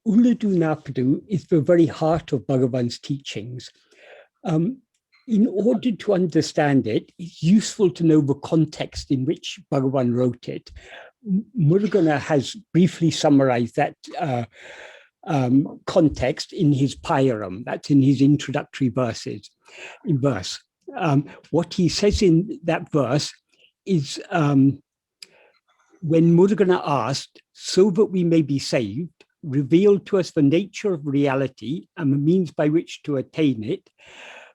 Ulladu Narpadu is the very heart of Bhagavan's teachings. In order to understand it, it's useful to know the context in which Bhagavan wrote it. Muruganar has briefly summarized that context in his Payaram, that's in his introductory verse. What he says in that verse is, when Muruganar asked, so that we may be saved, reveal to us the nature of reality and the means by which to attain it,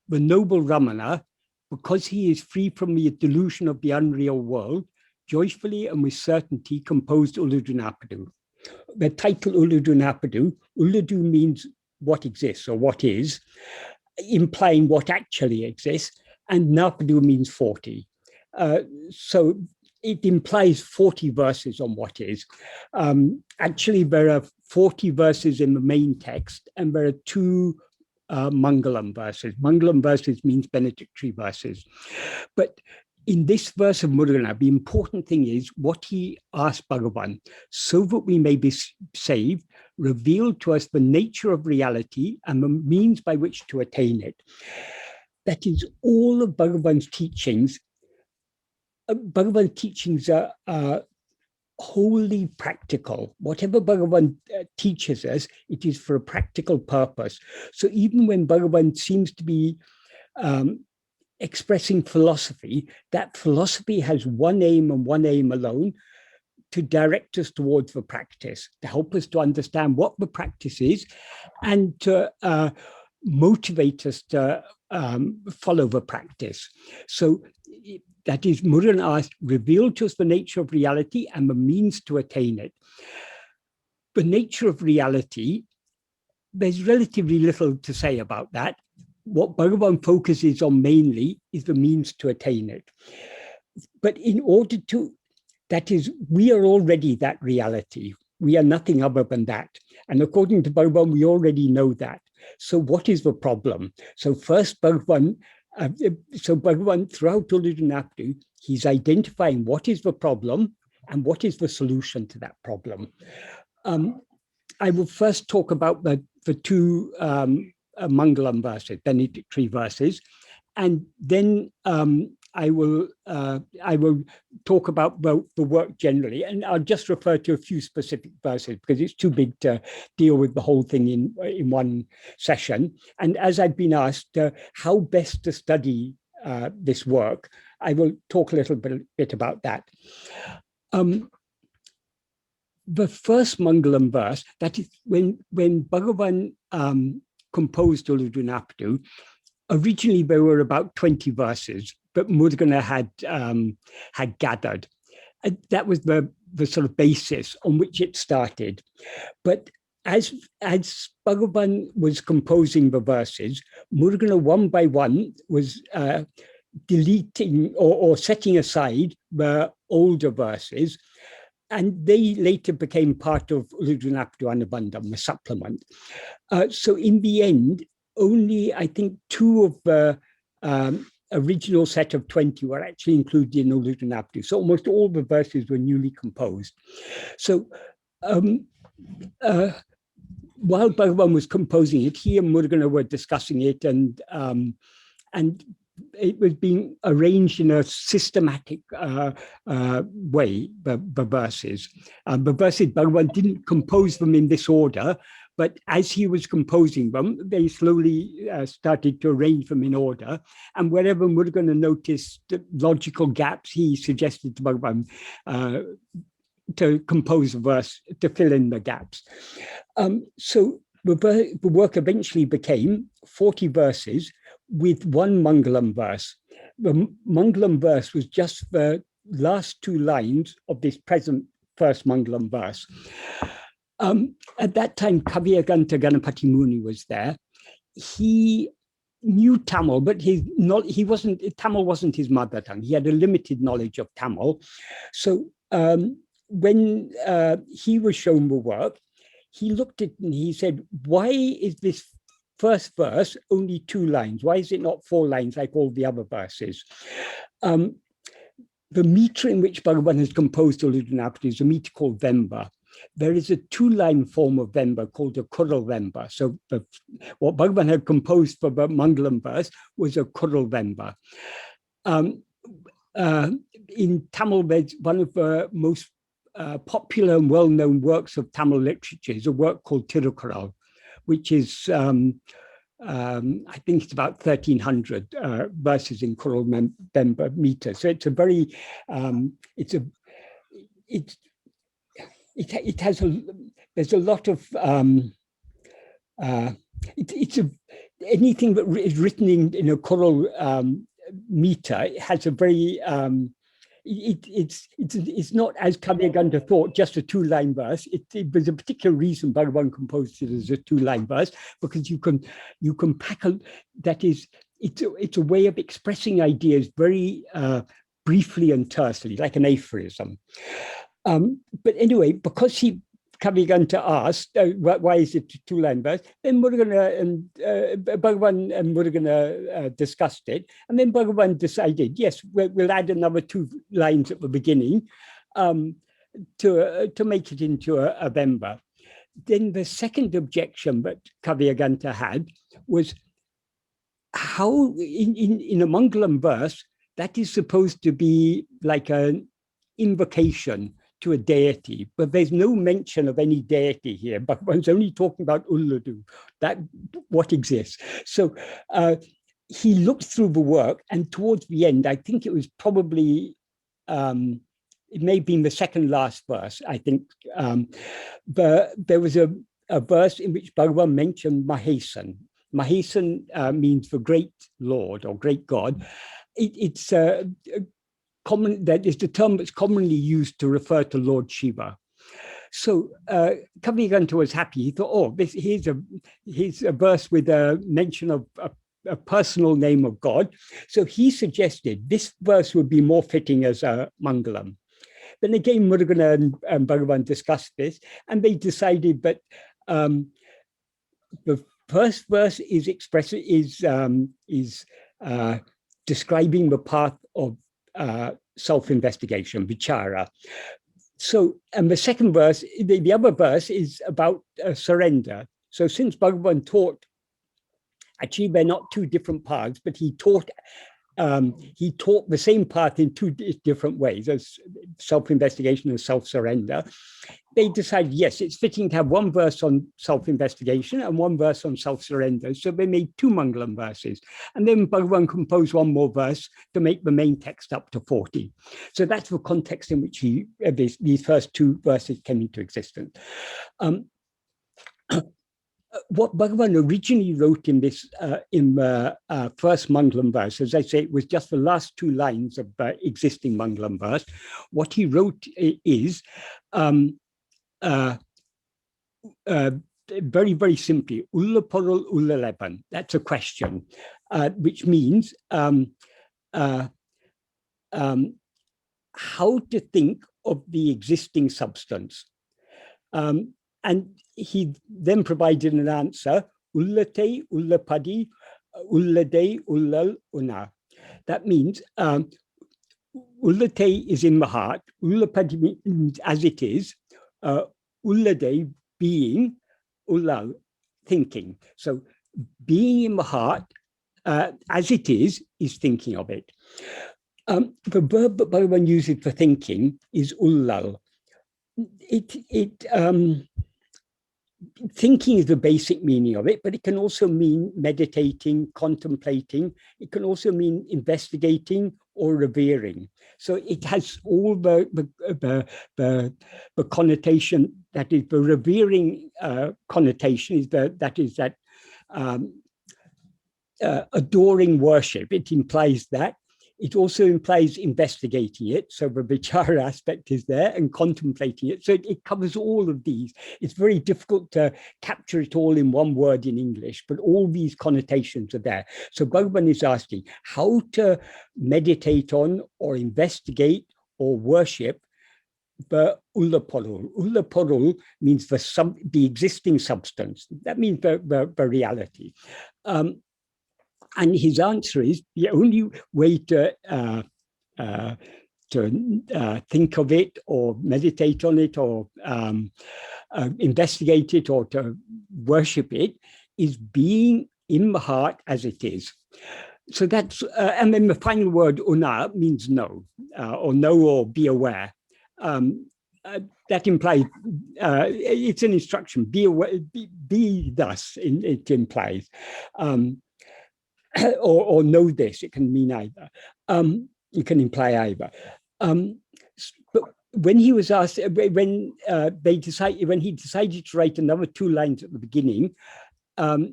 the noble Ramana, because he is free from the delusion of the unreal world, joyfully and with certainty composed Ulladu Narpadu. The title Ulladu Narpadu, Ulladu means what exists or what is, implying what actually exists, and Narpadu means 40. So it implies 40 verses on what is. Actually, there are 40 verses in the main text, and there are 2 Mangalam verses. Mangalam verses means benedictory verses. But in this verse of Muruganar, the important thing is what he asked Bhagavan, so that we may be saved, reveal to us the nature of reality and the means by which to attain it. That is all of Bhagavan's teachings. Bhagavan's teachings are wholly practical. Whatever Bhagavan teaches us, it is for a practical purpose. So even when Bhagavan seems to be expressing philosophy, that philosophy has one aim and one aim alone, to direct us towards the practice, to help us to understand what the practice is, and to motivate us to follow the practice. So that is, Muruganar asked, reveal to us the nature of reality and the means to attain it. The nature of reality, there's relatively little to say about that. What Bhagavan focuses on mainly is the means to attain it. But in order to, that is, we are already that reality. We are nothing other than that. And according to Bhagavan, we already know that. So what is the problem? So first, Bhagavan throughout Ulladu Narpadu, he's identifying what is the problem and what is the solution to that problem. I will first talk about the 2 Mangalam verses, benedictory verses, and then I will talk about the work generally, and I'll just refer to a few specific verses because it's too big to deal with the whole thing in one session. And as I've been asked how best to study this work, I will talk a little bit about that. The first Mangalam verse, that is when Bhagavan composed Ulladu Narpadu, originally there were about 20 verses, but Muruganar had gathered. And that was the sort of basis on which it started. But as Bhagavan was composing the verses, Muruganar one by one was deleting or setting aside the older verses, and they later became part of Ulladu Narpadu Anubandham, the supplement. So in the end, only I think 2 of the original set of 20 were actually included in Ulladu Narpadu. So almost all the verses were newly composed. So while Bhagavan was composing it, he and Muruganar were discussing it, and it was being arranged in a systematic way, the verses. The verses, Bhagavan didn't compose them in this order, but as he was composing them, they slowly started to arrange them in order. And wherever Muruganar noticed logical gaps, he suggested to Bhagavan to compose a verse to fill in the gaps. So the work eventually became 40 verses with 1 Mangalam verse. The Mangalam verse was just the last 2 lines of this present first Mangalam verse. At that time, Kavyaganta Ganapati Muni was there. He knew Tamil, but Tamil wasn't his mother tongue. He had a limited knowledge of Tamil. So when he was shown the work, he looked at it and he said, why is this first verse only 2 lines? Why is it not 4 lines like all the other verses? The meter in which Bhagavan has composed Ulladu Narpadu is a meter called Vemba. there is a two-line form of Vemba called a Kurral Vemba. So what Bhagavan had composed for the Mangalam verse was a Kurral Vemba. In Tamil, one of the most popular and well-known works of Tamil literature is a work called Tirukkural, which is, I think it's about 1,300 verses in Kurral Vemba meter. So it's a very, there's a lot of, anything that is written in a Kurral meter, it has a very, it's not as Kaviraganta thought, just a two-line verse. There's a particular reason Bhagavan composed it as a two-line verse, because you can pack it's a way of expressing ideas very briefly and tersely, like an aphorism. But anyway, because Kaviraganta asked, why is it a two-line verse? Then Murugan and Bhagavan and Murugan discussed it. And then Bhagavan decided, yes, we'll add another 2 lines at the beginning to make it into a Vemba. Then the second objection that Kaviraganta had was how in a Mangalam verse, that is supposed to be like an invocation to a deity, but there's no mention of any deity here. Bhagavan's only talking about Ulladu, that what exists. So he looked through the work, and towards the end, I think it was probably, it may have been the second last verse, I think, but there was a verse in which Bhagavan mentioned Mahesan. Mahesan means the great Lord or great God. It's common, that is the term that's commonly used to refer to Lord Shiva. So Kaviraganta was happy. He thought, oh, here's a verse with a mention of a personal name of God. So he suggested this verse would be more fitting as a Mangalam. Then again, Murugan and Bhagavan discussed this, and they decided that the first verse is describing the path of self-investigation, vichara. So, and the second verse, the other verse is about surrender. So since Bhagavan taught, actually they're not 2 different paths, but he taught the same path in 2 different ways, as self-investigation and self-surrender. They decided, yes, it's fitting to have 1 verse on self-investigation and 1 verse on self-surrender. So they made 2 Mangalam verses. And then Bhagavan composed 1 more verse to make the main text up to 40. So that's the context in which these first 2 verses came into existence. What Bhagavan originally wrote in this, in the first Mangalam verse, as I say, it was just the last 2 lines of the existing Mangalam verse. What he wrote is, very, very simply, Ullaporul Ullalepan. That's a question, which means how to think of the existing substance. And he then provided an answer, Ullate, Ullapadi, Ullade, Ullal, Una. That means Ullate is in the heart, Ullapadi means as it is, Ullade being, Ullal, thinking. So being in the heart, as it is thinking of it. The verb that Bhagavan uses for thinking is Ullal. Thinking is the basic meaning of it, but it can also mean meditating, contemplating. It can also mean investigating or revering. So it has all the connotation, that is the revering connotation, is that adoring worship. It implies that. It also implies investigating it. So the vichara aspect is there, and contemplating it. So it covers all of these. It's very difficult to capture it all in one word in English, but all these connotations are there. So Bhagavan is asking how to meditate on or investigate or worship the Ullaporul. Ullaporul means the existing substance. That means the reality. And his answer is the only way to think of it or meditate on it or investigate it or to worship it, is being in the heart as it is. So that's, and then the final word, una, means know, or be aware. That implies, it's an instruction, be aware, be thus, it implies. Or know this, it can mean either. It can imply either. But when he was asked, when he decided to write another 2 lines at the beginning, the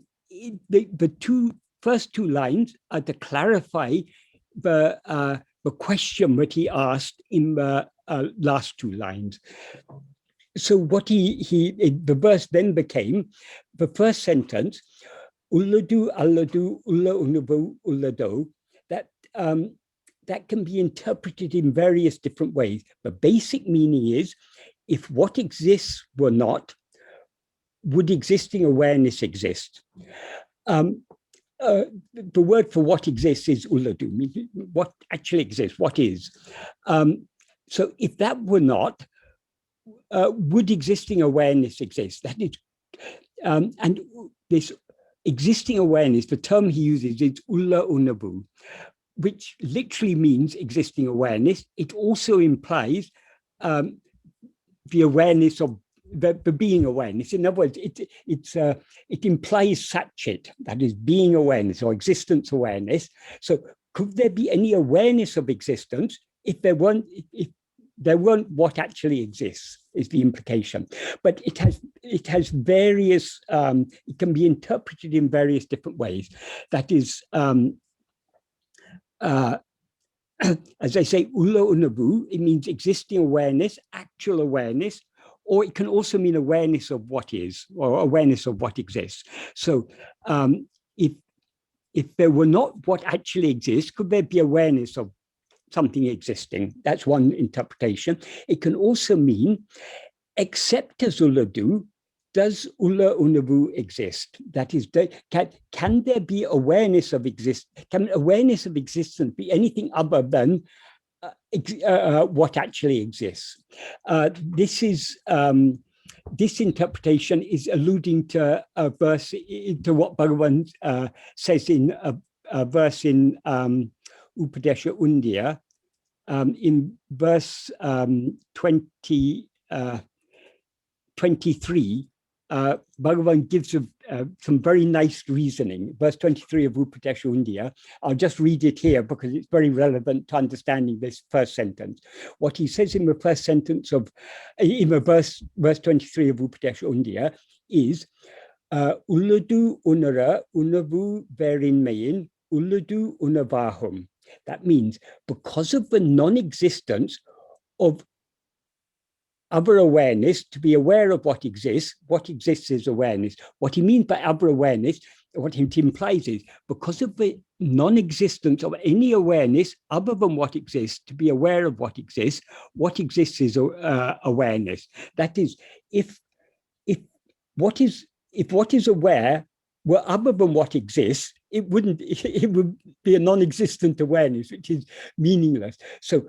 first 2 lines are to clarify the question that he asked in the last 2 lines. So what the verse then became, the first sentence, Ulladu, Ulladu, that can be interpreted in various different ways. The basic meaning is, if what exists were not, would existing awareness exist? The word for what exists is Ulladu, what actually exists, what is. So if that were not, would existing awareness exist? That is, and this existing awareness, the term he uses is Ulladu, which literally means existing awareness. It also implies the awareness of the being awareness. In other words, it implies satchit, that is being awareness or existence awareness. So could there be any awareness of existence if there weren't what actually exists, is the implication. But it has various, it can be interpreted in various different ways. That is, as I say, Ulladu, it means existing awareness, actual awareness, or it can also mean awareness of what is, or awareness of what exists. So if there were not what actually exists, could there be awareness of something existing? That's one interpretation. It can also mean, except as Ulladu, does Ulladu exist? That is, can there be awareness of can awareness of existence be anything other than what actually exists? This interpretation is alluding to a verse, to what Bhagavan says in a verse in Upadēśa Undiyār, in verse 23, Bhagavan gives some very nice reasoning. Verse 23 of Upadēśa Undiyār. I'll just read it here because it's very relevant to understanding this first sentence. What he says in the first sentence in the verse 23 of Upadēśa Undiyār is, Ulladu unara unavu verinmayin, Ulladu unavahum. That means, because of the non-existence of other awareness, to be aware of what exists is awareness. What he means by other awareness, what it implies is, because of the non-existence of any awareness other than what exists, to be aware of what exists is awareness. That is, if what is aware were other than what exists, it would be a non-existent awareness, which is meaningless. So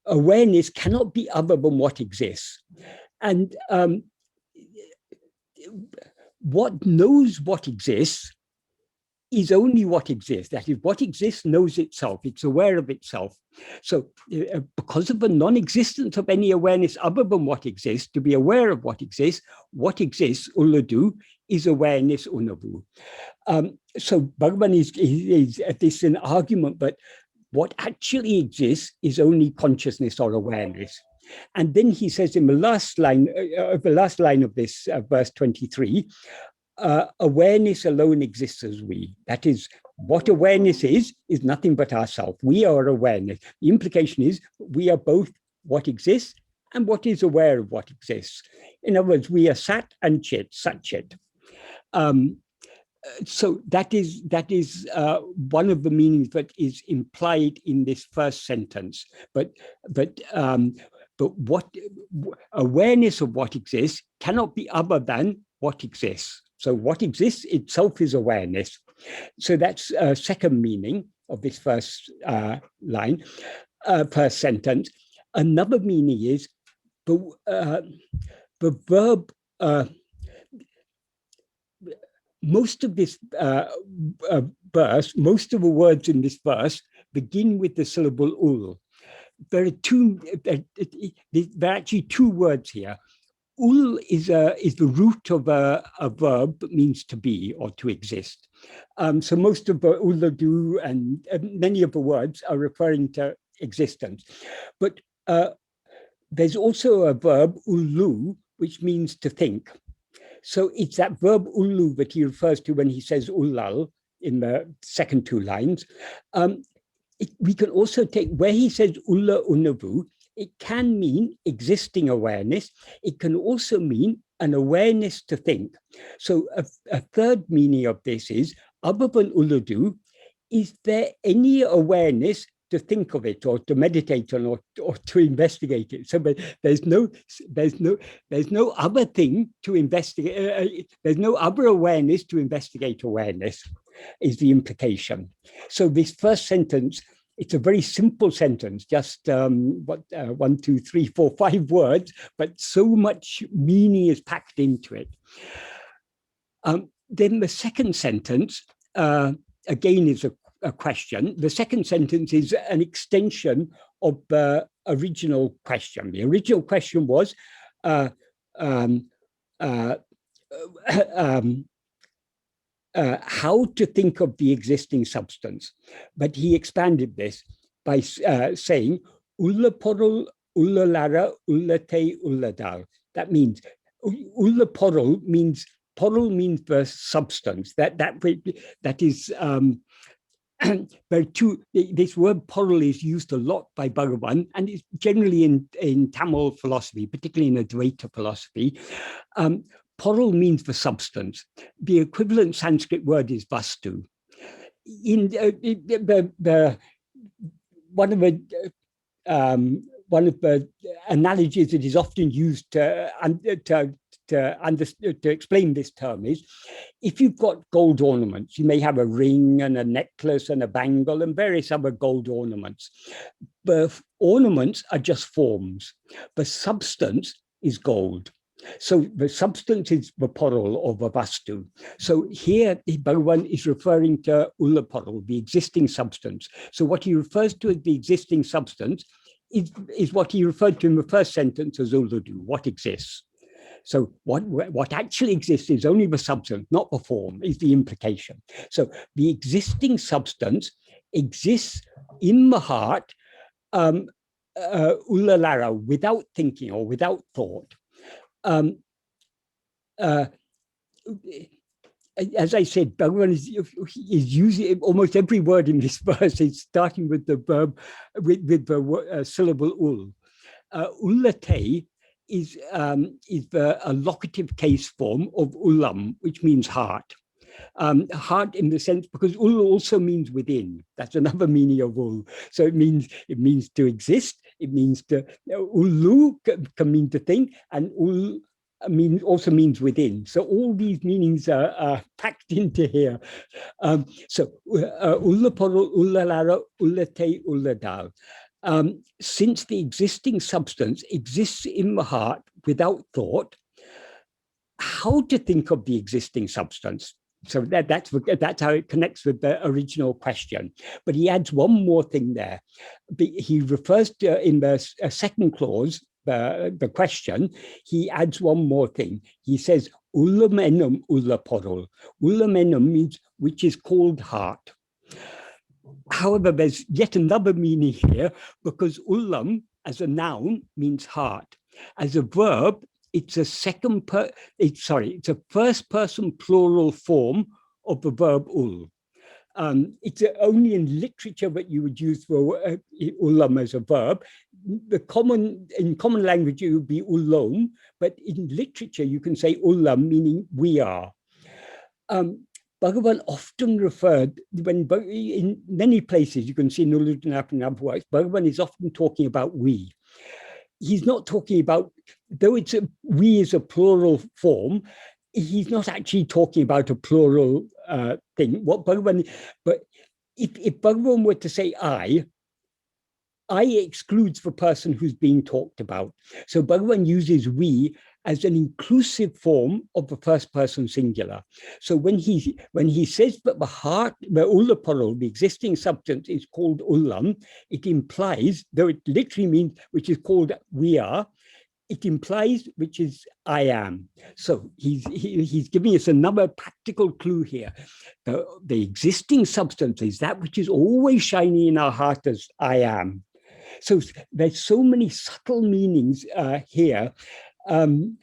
awareness cannot be other than what exists. And what knows what exists is only what exists. That is, what exists knows itself. It's aware of itself. So because of the non-existence of any awareness other than what exists, to be aware of what exists, Ulladu, is awareness, Unavu. So Bhagavan is this is an argument, but what actually exists is only consciousness or awareness. And then he says in the last line of this verse 23, awareness alone exists as we. That is, what awareness is nothing but ourself. We are awareness. The implication is we are both what exists and what is aware of what exists. In other words, we are sat and chit, sat-chit. So that is one of the meanings that is implied in this first sentence. But what awareness of what exists cannot be other than what exists. So what exists itself is awareness. So that's a second meaning. of this first line, first sentence. Another meaning is the verb. Most of this verse, most of the words in this verse begin with the syllable ul. There are actually two words here. Ul is the root of a verb that means to be or to exist. So most of the ulladu and many of the words are referring to existence. But there's also a verb ullu, which means to think. So it's that verb ullu that he refers to when he says ullal in the second two lines. We can also take, where he says ulla unavu, it can mean existing awareness. It can also mean an awareness to think. So a third meaning of this is, other than ulladu, is there any awareness to think of it or to meditate on or to investigate it? So there's no other thing to investigate. There's no other awareness to investigate awareness, is the implication. So this first sentence, it's a very simple sentence, just 1, 2, 3, 4, 5 words, but so much meaning is packed into it. Then the second sentence, again, is a question. The second sentence is an extension of the original question. The original question was, how to think of the existing substance. But he expanded this by saying, Ullaporul, Ullalara, Ullate, Ulladal. That means, Ullaporul means, porul means the substance. That is, this word porul is used a lot by Bhagavan, and it's generally in Tamil philosophy, particularly in Advaita philosophy. Porul means the substance. The equivalent Sanskrit word is vastu. In one of the analogies that is often used to explain this term is, if you've got gold ornaments, you may have a ring and a necklace and a bangle and various other gold ornaments. The ornaments are just forms. The substance is gold. So the substance is the porul or the vastu. So here Bhagavan is referring to ullaporul, the existing substance. So what he refers to as the existing substance is what he referred to in the first sentence as ulladu, what exists. So what actually exists is only the substance, not the form, is the implication. So the existing substance exists in the heart, ullalara, without thinking or without thought. As I said, Bhagavan is using almost every word in this verse is starting with the verb, with the syllable ul. Ullate is a locative case form of ullam, which means heart. Heart in the sense, because ul also means within. That's another meaning of ul. So it means to exist. It means to, ullu can mean to think, and ul also means within. So all these meanings are packed into here. So ullaporul, ullalara, ullate, ulladal. Since the existing substance exists in the heart without thought, how to think of the existing substance? So that's how it connects with the original question. But he adds one more thing there. He refers to, in the second clause, the question, he adds one more thing. He says, Ullamenum ullaporul. Ullamenum means which is called heart. However, there's yet another meaning here, because ullam as a noun means heart. As a verb, it's a it's a first person plural form of the verb ul. It's only in literature that you would use for ullam as a verb. In common language, it would be ullom, but in literature, you can say ullam, meaning we are. Bhagavan often referred, in many places, you can see in Ulladu Narpadu works, Bhagavan is often talking about we. He's not talking about, though we is a plural form, he's not actually talking about a plural thing. What Bhagavan, but if Bhagavan were to say I excludes the person who's being talked about. So Bhagavan uses we as an inclusive form of the first person singular. So when he says that the heart, the Ulladu, the existing substance, is called Ullam, it implies, though it literally means, which is called we are, it implies which is I am. So he's giving us another practical clue here. The existing substance is that which is always shining in our heart as I am. So there's so many subtle meanings here. There's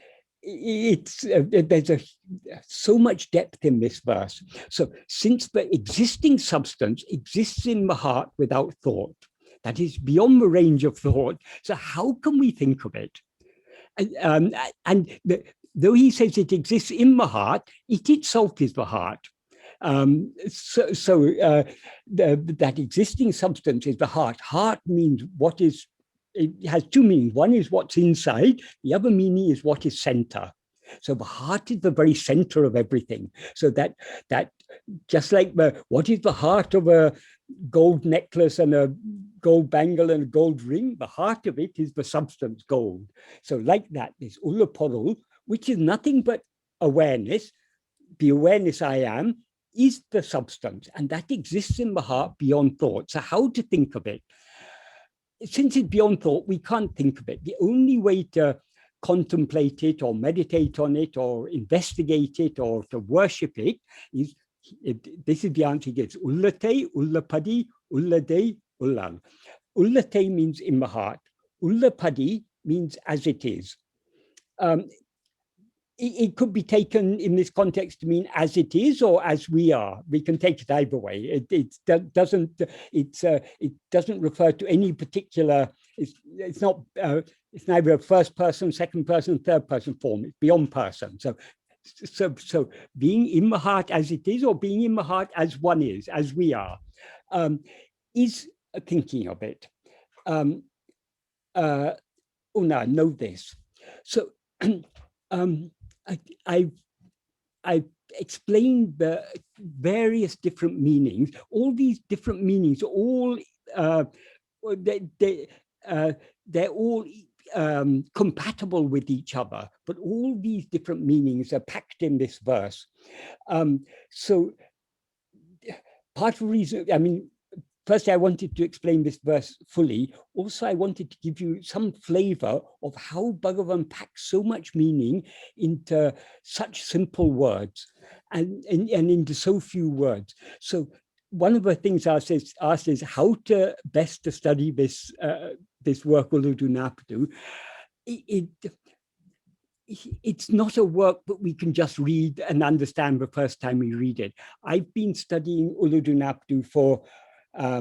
so much depth in this verse. So since the existing substance exists in the heart without thought, that is beyond the range of thought, so how can we think of it? Though he says it exists in the heart, it itself is the heart. That existing substance is the heart. Heart means what is, it has two meanings. One is what's inside, the other meaning is what is center. So the heart is the very center of everything. So that just like what is the heart of a gold necklace and a gold bangle and a gold ring, the heart of it is the substance gold. So like that, this Ulladu, which is nothing but awareness, the awareness I am, is the substance, and that exists in the heart beyond thought. So how to think of it? Since it's beyond thought, we can't think of it. The only way to contemplate it or meditate on it or investigate it or to worship it is, this is the answer he gives: Ullate, Ullapadi, Ullade, Ullan. Ullate means in the heart. Ullapadi means as it is. It could be taken in this context to mean as it is or as we are. We can take it either way. It doesn't refer to any particular. It's not. It's neither a first person, second person, third person form. It's beyond person. So being in the heart as it is, or being in the heart as one is, as we are, is thinking of it. Now know this. So. I've explained the various different meanings. All these different meanings, they're all compatible with each other, but all these different meanings are packed in this verse. So part of the reason, I mean, first, I wanted to explain this verse fully. Also, I wanted to give you some flavor of how Bhagavan packs so much meaning into such simple words and into so few words. So one of the things I was asked is how to best to study this work, Ulladu Narpadu. It's not a work that we can just read and understand the first time we read it. I've been studying Ulladu Narpadu for I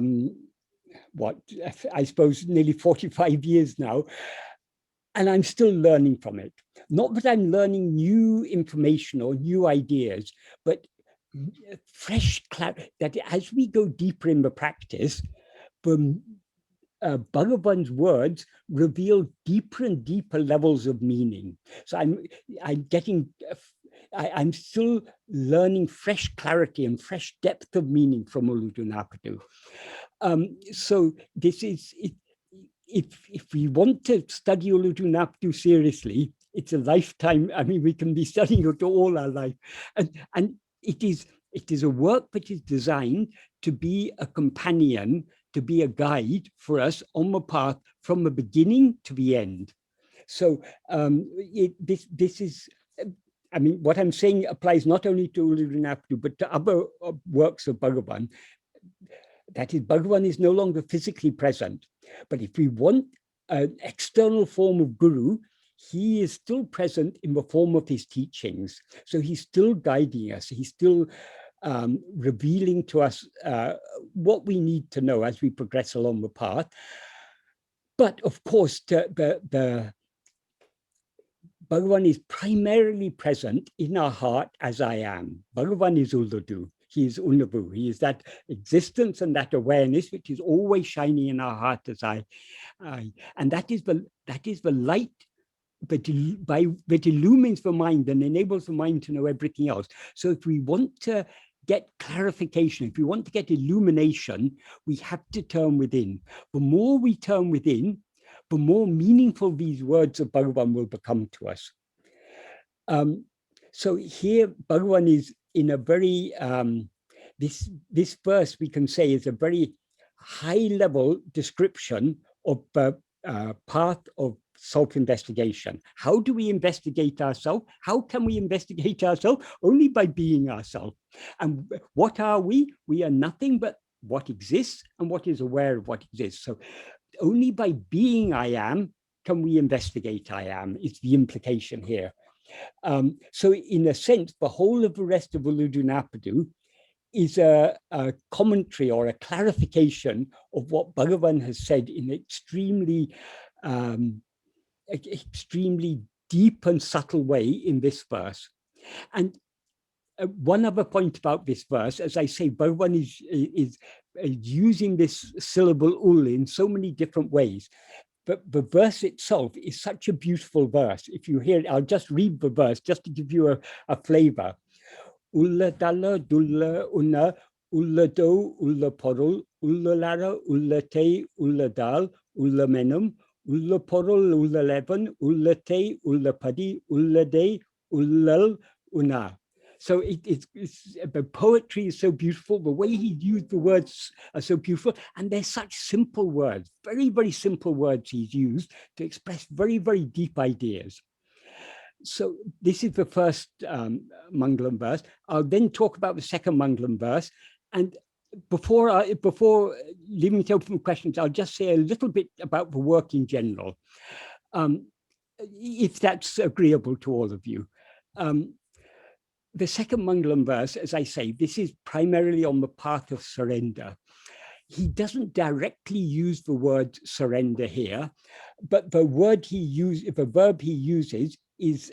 suppose nearly 45 years now, and I'm still learning from it. Not that I'm learning new information or new ideas, but fresh clarity, that as we go deeper in the practice, Bhagavan's words reveal deeper and deeper levels of meaning. So I'm still learning fresh clarity and fresh depth of meaning from Ulladu Narpadu. So this is, if we want to study Ulladu Narpadu seriously, it's a lifetime. I mean, we can be studying it all our life. And it is a work that is designed to be a companion, to be a guide for us on the path from the beginning to the end. So this is, I mean, what I'm saying applies not only to Ulladu Narpadu, but to other works of Bhagavan. That is, Bhagavan is no longer physically present. But if we want an external form of guru, he is still present in the form of his teachings. So he's still guiding us. He's still revealing to us what we need to know as we progress along the path. But of course, the Bhagavan is primarily present in our heart as I am. Bhagavan is Ulladu. He is Unnavu. He is that existence and that awareness which is always shining in our heart as I. And that is the light that illumines the mind and enables the mind to know everything else. So if we want to get clarification, if we want to get illumination, we have to turn within. The more we turn within, the more meaningful these words of Bhagavan will become to us. So here, Bhagavan is in a very, this verse we can say is a very high-level description of the path of self-investigation. How do we investigate ourselves? How can we investigate ourselves? Only by being ourselves. And what are we? We are nothing but what exists and what is aware of what exists. So only by being I am can we investigate I am, is the implication here. So in a sense, the whole of the rest of Ulladu Narpadu is a commentary or a clarification of what Bhagavan has said in extremely deep and subtle way in this verse. And one other point about this verse, as I say, Bhagavan is using this syllable ul in so many different ways. But the verse itself is such a beautiful verse. If you hear it, I'll just read the verse just to give you a flavor. Ulladu Nāṛpadu, Ulladu Narpadu, Ulladu Ulladu Ullamenam, Ulladu Ullalevan, Ulladu Ullapadi, Ulladu Nāṛpadu. So the poetry is so beautiful. The way he used the words are so beautiful. And they're such simple words, very, very simple words he's used to express very, very deep ideas. So this is the first Mangalam verse. I'll then talk about the second Mangalam verse. And before leaving it open for questions, I'll just say a little bit about the work in general, if that's agreeable to all of you. The second Mangalam verse, as I say, this is primarily on the path of surrender. He doesn't directly use the word surrender here, but the verb he uses is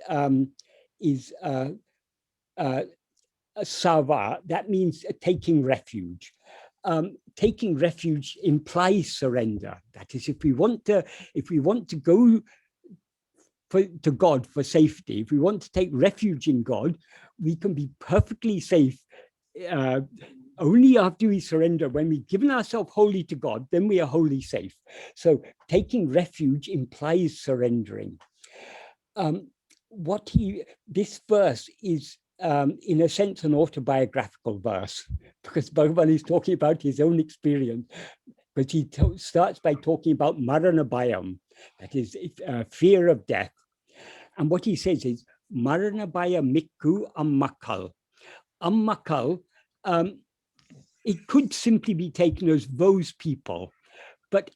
sava. That means taking refuge. Taking refuge implies surrender. That is, if we want to go to God for safety, if we want to take refuge in God, we can be perfectly safe only after we surrender. When we've given ourselves wholly to God, then we are wholly safe. So taking refuge implies surrendering. This verse is, in a sense, an autobiographical verse, because Bhagavan is talking about his own experience. But he starts by talking about marana bhayam, that is fear of death. And what he says is, marana bhaya mikku ammakal. Ammakal, it could simply be taken as those people, but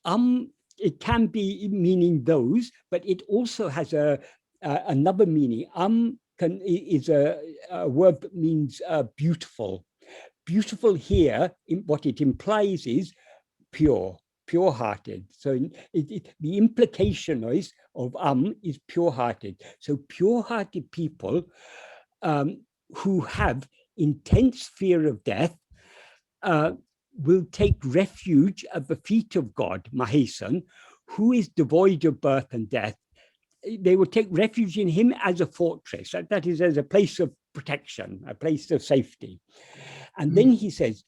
it can be meaning those, but it also has another meaning. Is a word that means beautiful. Beautiful here, what it implies is pure-hearted. So the implication is pure-hearted. So pure-hearted people who have intense fear of death will take refuge at the feet of God, Mahesan, who is devoid of birth and death. They will take refuge in him as a fortress, that is, as a place of protection, a place of safety. And then he says,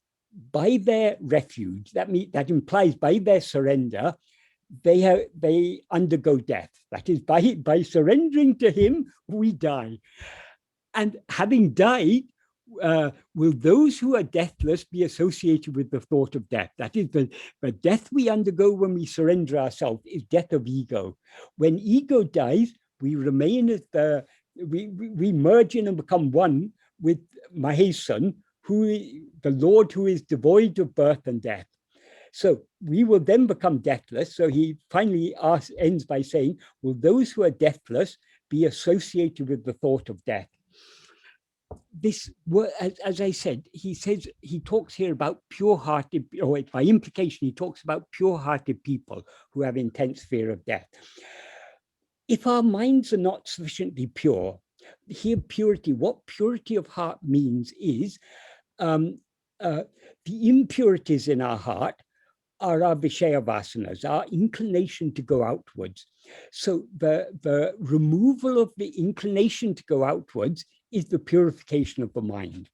by their refuge, that implies by their surrender, they undergo death. That is, by surrendering to him, we die. And having died, will those who are deathless be associated with the thought of death? That is, the death we undergo when we surrender ourselves is death of ego. When ego dies, we remain as we merge in and become one with Mahesan, the Lord who is devoid of birth and death. So we will then become deathless. So he finally ends by saying, will those who are deathless be associated with the thought of death? This, as I said, he talks here about pure-hearted, or by implication, he talks about pure-hearted people who have intense fear of death. If our minds are not sufficiently pure, here purity, what purity of heart means is the impurities in our heart are our vishaya vasanas, our inclination to go outwards. So the removal of the inclination to go outwards is the purification of the mind.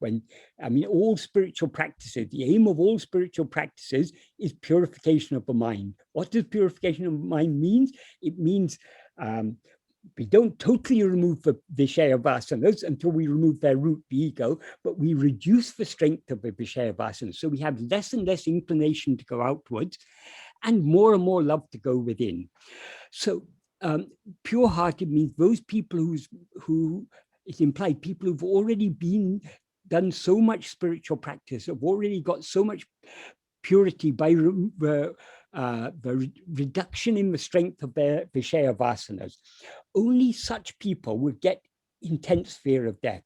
All spiritual practices, the aim of all spiritual practices is purification of the mind. What does purification of the mind mean? It means we don't totally remove the Vishaya Vasanas until we remove their root, the ego, but we reduce the strength of the Vishaya Vasanas. So we have less and less inclination to go outwards and more love to go within. So pure-hearted means those people who it's implied, people who've already done so much spiritual practice, have already got so much purity by the reduction in the strength of their Vishaya Vasanas. Only such people will get intense fear of death.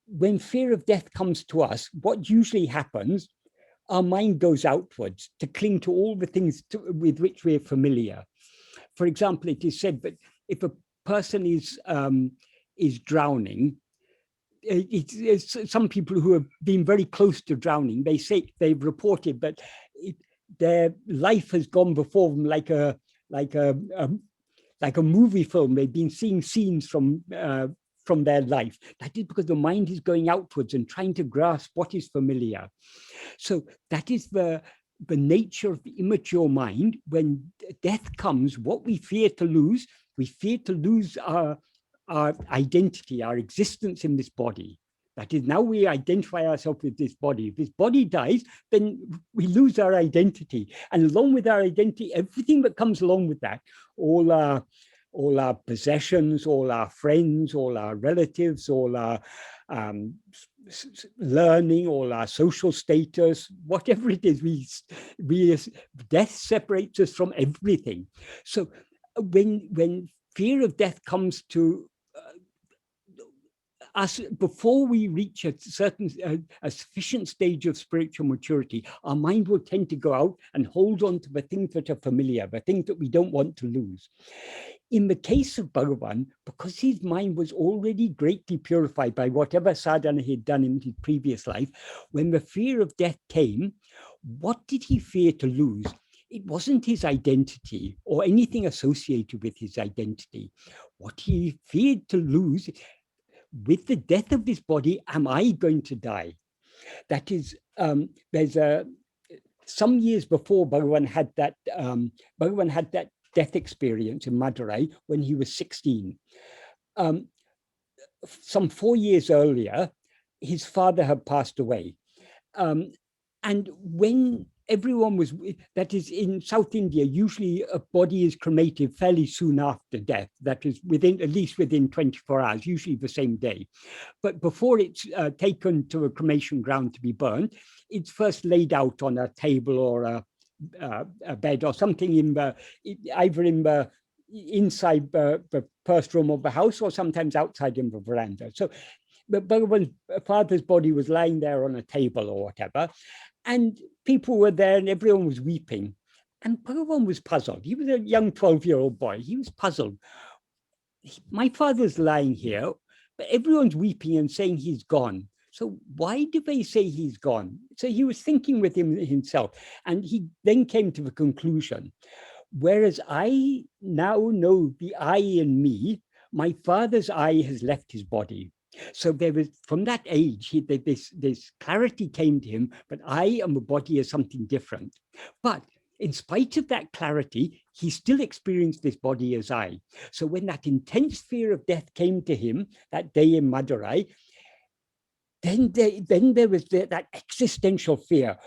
When fear of death comes to us, what usually happens, our mind goes outwards to cling to all the things with which we're familiar. For example, it is said that if a person is drowning, it's some people who have been very close to drowning, they've reported that their life has gone before them like a movie film. They've been seeing scenes from their life. That is because the mind is going outwards and trying to grasp what is familiar. So that is the nature of the immature mind. When death comes, what we fear to lose our identity, our existence in this body. That is, now we identify ourselves with this body. If this body dies, then we lose our identity. And along with our identity, everything that comes along with that, all our possessions, all our friends, all our relatives, all our learning, all our social status, whatever it is, death separates us from everything. So when fear of death comes to us, before we reach a sufficient stage of spiritual maturity, our mind will tend to go out and hold on to the things that are familiar, the things that we don't want to lose. In the case of Bhagavan, because his mind was already greatly purified by whatever sadhana he had done in his previous life, when the fear of death came, what did he fear to lose? It wasn't his identity or anything associated with his identity. What he feared to lose, with the death of this body, am I going to die? That is, there's some years before Bhagavan had that death experience in Madurai when he was 16. Some 4 years earlier, his father had passed away. And when everyone was, that is, in South India, usually a body is cremated fairly soon after death. That is at least within 24 hours, usually the same day. But before it's taken to a cremation ground to be burned, it's first laid out on a table or a bed or something either inside the first room of the house or sometimes outside in the veranda. So Bhagavan's father's body was lying there on a table or whatever, and people were there and everyone was weeping. And Bhagavan was puzzled. He was a young 12-year-old boy. He was puzzled. My father's lying here, but everyone's weeping and saying he's gone. So why do they say he's gone? So he was thinking with himself, and he then came to the conclusion, whereas I now know the I in me, my father's I has left his body. So there was, from that age, this clarity came to him, but I and the body is something different. But in spite of that clarity, he still experienced this body as I. So when that intense fear of death came to him that day in Madurai, then there was that existential fear.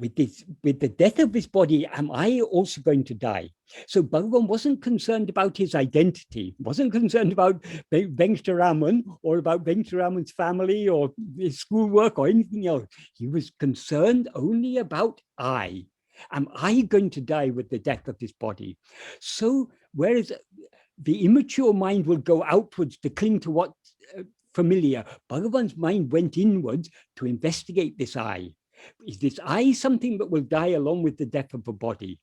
With the death of this body, am I also going to die? So Bhagavan wasn't concerned about his identity, wasn't concerned about Venkataraman or about Venkataraman's family or his schoolwork or anything else. He was concerned only about I. Am I going to die with the death of this body? So whereas the immature mind will go outwards to cling to what's familiar, Bhagavan's mind went inwards to investigate this I. Is this I something that will die along with the death of the body?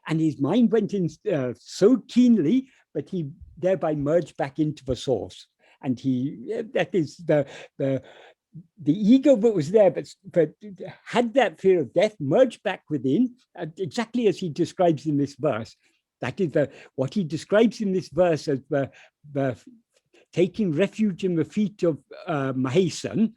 And his mind went in so keenly, but he thereby merged back into the source. And that is the ego that was there, but had that fear of death, merged back within, exactly as he describes in this verse. That is what he describes in this verse as the taking refuge in the feet of Mahesan,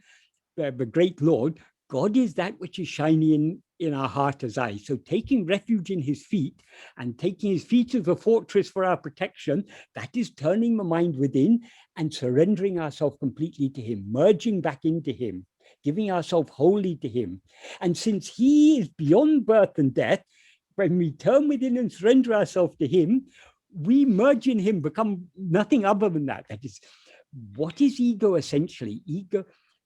the great Lord. God is that which is shining in our heart as eye. So taking refuge in his feet and taking his feet as a fortress for our protection, that is turning the mind within and surrendering ourselves completely to him, merging back into him, giving ourselves wholly to him. And since he is beyond birth and death, when we turn within and surrender ourselves to him, we merge in him, become nothing other than that. That is, what is ego essentially?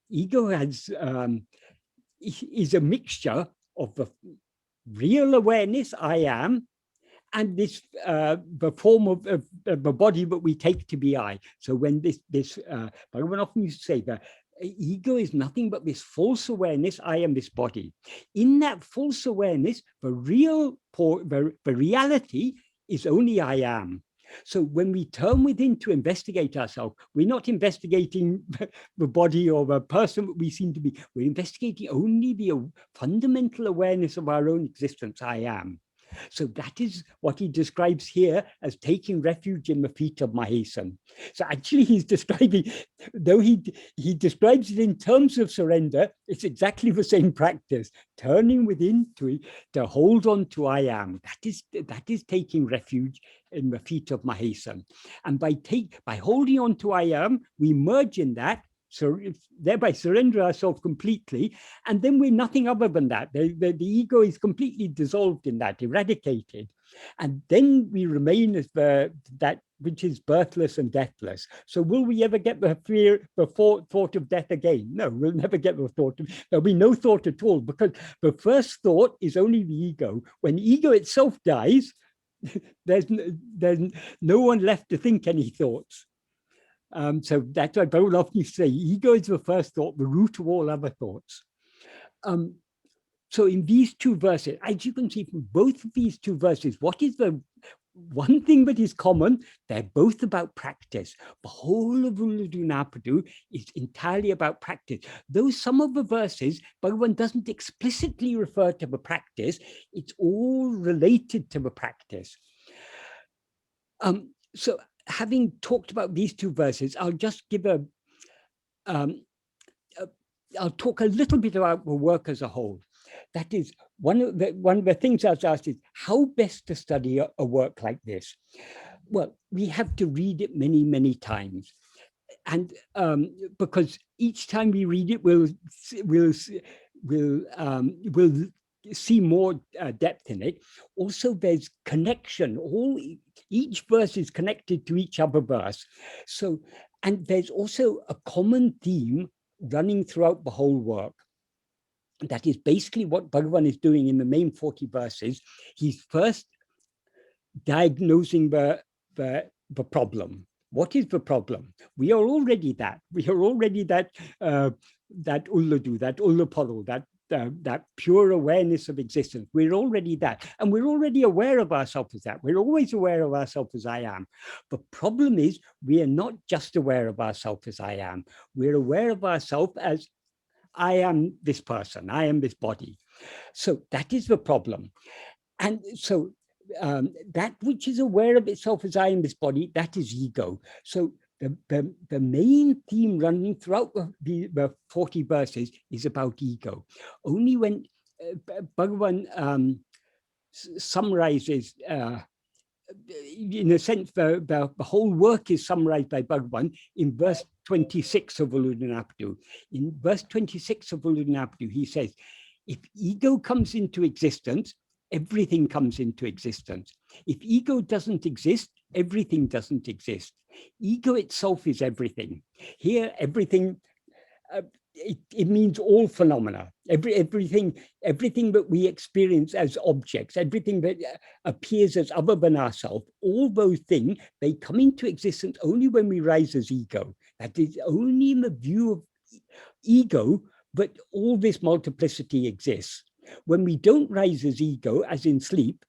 Ego has is a mixture of the real awareness, I am, and this the form of the body that we take to be I. So when Bhagavan often used to say that ego is nothing but this false awareness, I am this body. In that false awareness, the reality is only I am. So when we turn within to investigate ourselves, we're not investigating the body or the person that we seem to be. We're investigating only the fundamental awareness of our own existence, I am. So that is what he describes here as taking refuge in the feet of Mahesan. So actually he's describing, though he describes it in terms of surrender, it's exactly the same practice, turning within to hold on to I am. That is taking refuge in the feet of Mahesan. And by holding on to I am, we merge in that, so thereby surrender ourselves completely, and then we're nothing other than that. The ego is completely dissolved in that, eradicated, and then we remain as that which is birthless and deathless. So will we ever get the thought of death again? No, we'll never get the thought. There'll be no thought at all, because the first thought is only the ego. When ego itself dies, there's no one left to think any thoughts. So that's why Bhagavan often say, ego is the first thought, the root of all other thoughts. So in these two verses, as you can see from both of these two verses, what is the one thing that is common? They're both about practice. The whole of Ulladu Narpadu is entirely about practice. Though some of the verses, Bhagavan doesn't explicitly refer to the practice, it's all related to the practice. So having talked about these two verses, I'll just give I'll talk a little bit about the work as a whole. That is, one of the things I was asked is, how best to study a work like this? Well, we have to read it many, many times. And because each time we read it, we'll see more depth in it. Also, there's connection. Each verse is connected to each other verse. So, and there's also a common theme running throughout the whole work. That is basically what Bhagavan is doing in the main 40 verses. He's first diagnosing the problem. What is the problem? We are already that. We are already that Ulladu, that Ullapadu, that pure awareness of existence. We're already that. And we're already aware of ourselves as that. We're always aware of ourselves as I am. The problem is we are not just aware of ourselves as I am. We're aware of ourselves as I am this person, I am this body. So that is the problem. And so that which is aware of itself as I am this body, that is ego. So the main theme running throughout the 40 verses is about ego. Only when Bhagavan summarizes, in a sense, the whole work is summarized by Bhagavan in verse 26 of Ulladu Narpadu. In verse 26 of Ulladu Narpadu, he says, if ego comes into existence, everything comes into existence. If ego doesn't exist, everything doesn't exist. Ego itself is everything. Here, everything, it means all phenomena, everything that we experience as objects, everything that appears as other than ourselves, all those things, they come into existence only when we rise as ego. That is only in the view of ego, but all this multiplicity exists. When we don't rise as ego, as in sleep,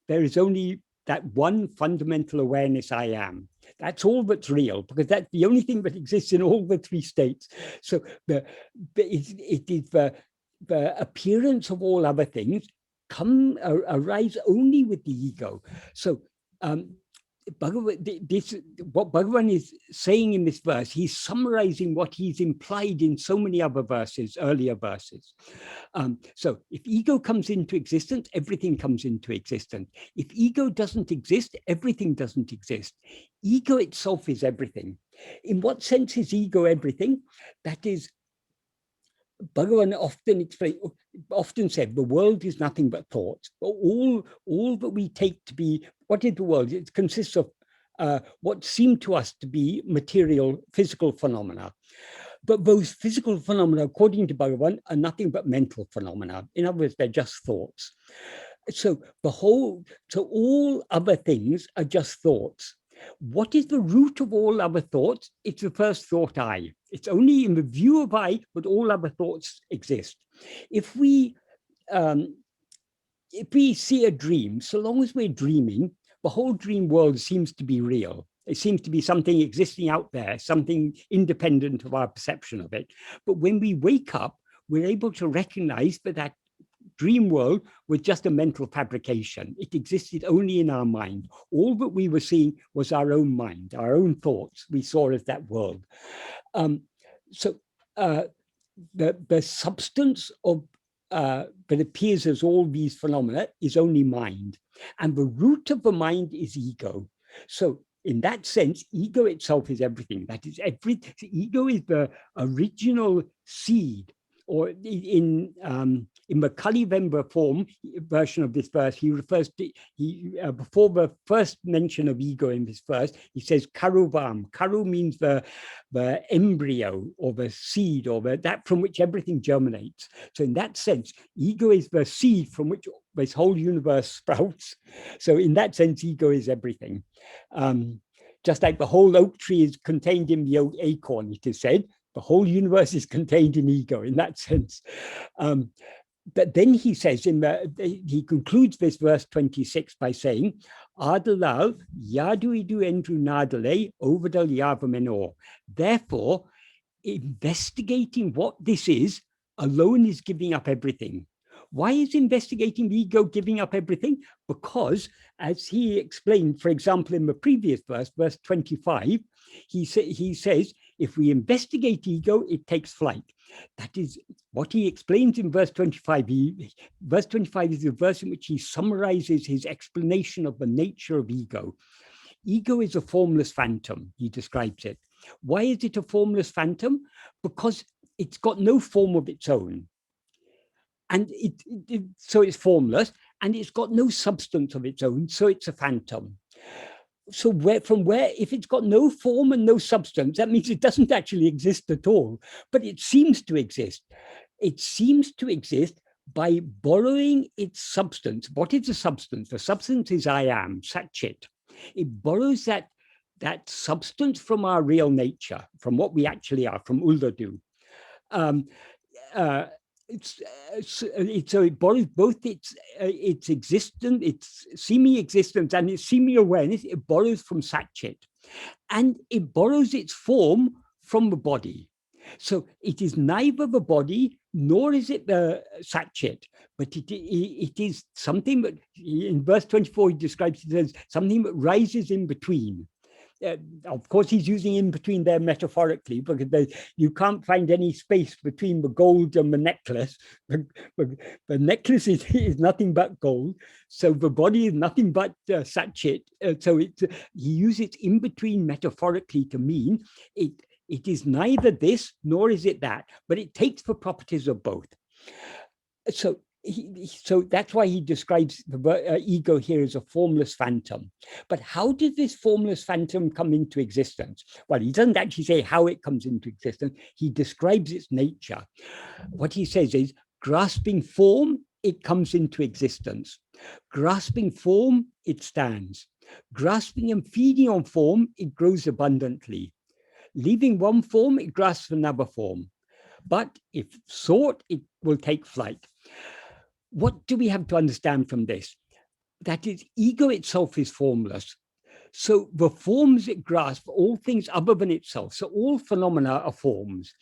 there is only that one fundamental awareness I am. That's all that's real, because that's the only thing that exists in all the three states. So it is the appearance of all other things arise only with the ego. So what Bhagavan is saying in this verse, he's summarizing what he's implied in so many other verses, earlier verses. So if ego comes into existence, everything comes into existence. If ego doesn't exist, everything doesn't exist. Ego itself is everything. In what sense is ego everything? That is, Bhagavan often said, the world is nothing but thoughts. All that we take to be, what is the world? It consists of what seem to us to be material, physical phenomena. But those physical phenomena, according to Bhagavan, are nothing but mental phenomena. In other words, they're just thoughts. So all other things are just thoughts. What is the root of all other thoughts? It's the first thought, I. It's only in the view of I that all other thoughts exist. If we see a dream, so long as we're dreaming, the whole dream world seems to be real. It seems to be something existing out there, something independent of our perception of it. But when we wake up, we're able to recognize that dream world was just a mental fabrication. It existed only in our mind. All that we were seeing was our own mind, our own thoughts we saw as that world. The substance of that appears as all these phenomena is only mind. And the root of the mind is ego. So in that sense, ego itself is everything. That is, ego is the original seed. Or in the Kaliveṇbā version of this verse, he refers to, before the first mention of ego in this verse, he says karuvam. Karu means the embryo or the seed or that from which everything germinates. So in that sense, ego is the seed from which this whole universe sprouts. So in that sense, ego is everything. Just like the whole oak tree is contained in the acorn, it is said, the whole universe is contained in ego in that sense. But then he says, he concludes this verse 26 by saying, Ādalal Uļḷadu Nāṛpadu ovadal yavamenor. Therefore, investigating what this is alone is giving up everything. Why is investigating the ego giving up everything? Because, as he explained, for example, in the previous verse, verse 25, he says, if we investigate ego, it takes flight. That is what he explains in verse 25. Verse 25 is the verse in which he summarizes his explanation of the nature of ego. Ego is a formless phantom, he describes it. Why is it a formless phantom? Because it's got no form of its own. And so it's formless, and it's got no substance of its own, so it's a phantom. So if it's got no form and no substance, that means it doesn't actually exist at all, but it seems to exist. It seems to exist by borrowing its substance. What is the substance? The substance is I am, Satchit. It borrows that substance from our real nature, from what we actually are, from Ulladu. So it borrows both its existence, its semi-existence, and its semi-awareness. It borrows from Satchit, and it borrows its form from the body. So it is neither the body nor is it the Satchit, but it is something that, in verse 24, he describes it as something that rises in between. Of course, he's using in between there metaphorically, because you can't find any space between the gold and the necklace. The necklace is nothing but gold, so the body is nothing but Satchit. So he uses in between metaphorically to mean it is neither this nor is it that, but it takes the properties of both. So that's why he describes the ego here as a formless phantom. But how did this formless phantom come into existence? Well, he doesn't actually say how it comes into existence. He describes its nature. What he says is, grasping form, it comes into existence. Grasping form, it stands. Grasping and feeding on form, it grows abundantly. Leaving one form, it grasps another form. But if sought, it will take flight. What do we have to understand from this? That is, ego itself is formless. So the forms it grasps, all things other than itself. So all phenomena are forms.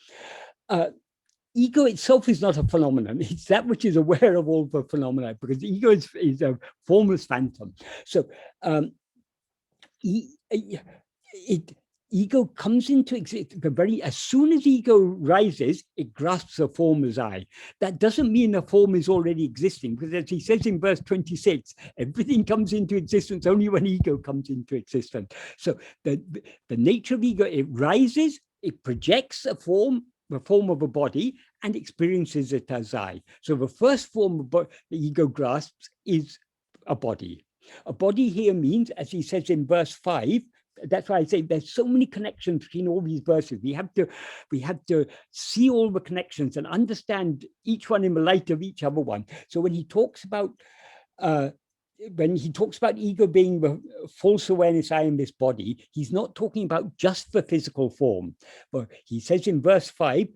Ego itself is not a phenomenon. It's that which is aware of all the phenomena, because ego is a formless phantom. So ego comes into existence as soon as ego rises, it grasps a form as I. That doesn't mean the form is already existing, because as he says in verse 26, everything comes into existence only when ego comes into existence. So the nature of ego, it rises, it projects a form, the form of a body, and experiences it as I. So the first form of the ego grasps is a body. A body here means, as he says in verse 5, that's why I say there's so many connections between all these verses. We have to see all the connections and understand each one in the light of each other one. So when he talks about ego being the false awareness I am this body, he's not talking about just the physical form. But he says in verse 5,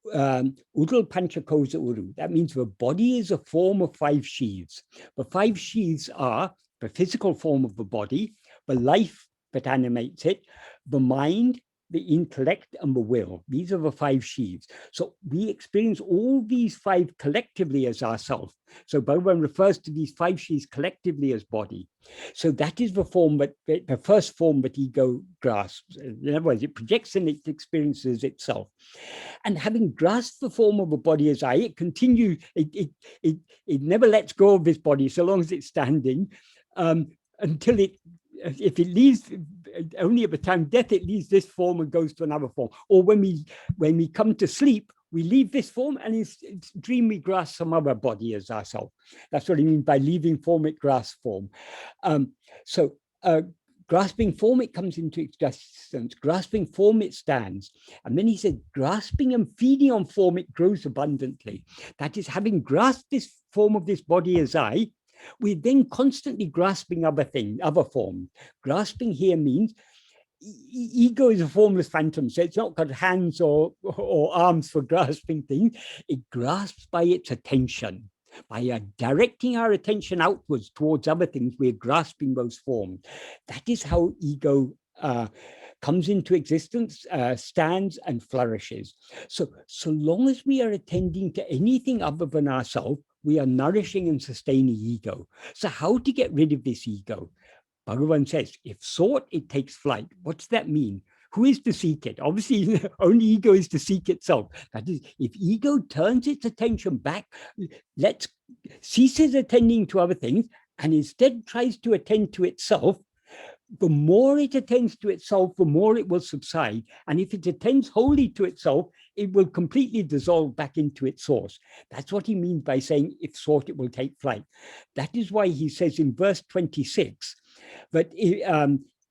Udal Panchakosa Uru. That means the body is a form of 5 sheaths. The 5 sheaths are the physical form of the body, the life that animates it, the mind, the intellect, and the will. These are the 5 sheaths. So we experience all these 5 collectively as ourself. So Bhagavan refers to these 5 sheaths collectively as body. So that is the form the first form that ego grasps. In other words, it projects and it experiences itself. And having grasped the form of a body as I, it continues, it never lets go of this body so long as it's standing, until if it leaves, only at the time of death, it leaves this form and goes to another form. Or when we come to sleep, we leave this form, and in dream we grasp some other body as ourselves. That's what I mean by leaving form, it grasps form. Grasping form, it comes into existence. Grasping form, it stands. And then he said, grasping and feeding on form, it grows abundantly. That is, having grasped this form of this body as I, we're then constantly grasping other forms. Grasping here means ego is a formless phantom, so it's not got hands or arms for grasping things. It grasps by its attention. By directing our attention outwards towards other things, we're grasping those forms. That is how ego comes into existence, stands and flourishes. So long as we are attending to anything other than ourselves, we are nourishing and sustaining ego. So how to get rid of this ego? Bhagavan says, if sought, it takes flight. What's that mean? Who is to seek it? Obviously, only ego is to seek itself. That is, if ego turns its attention back, ceases attending to other things, and instead tries to attend to itself, the more it attends to itself, the more it will subside. And if it attends wholly to itself, it will completely dissolve back into its source. That's what he means by saying, if sought, it will take flight. That is why he says in verse 26 that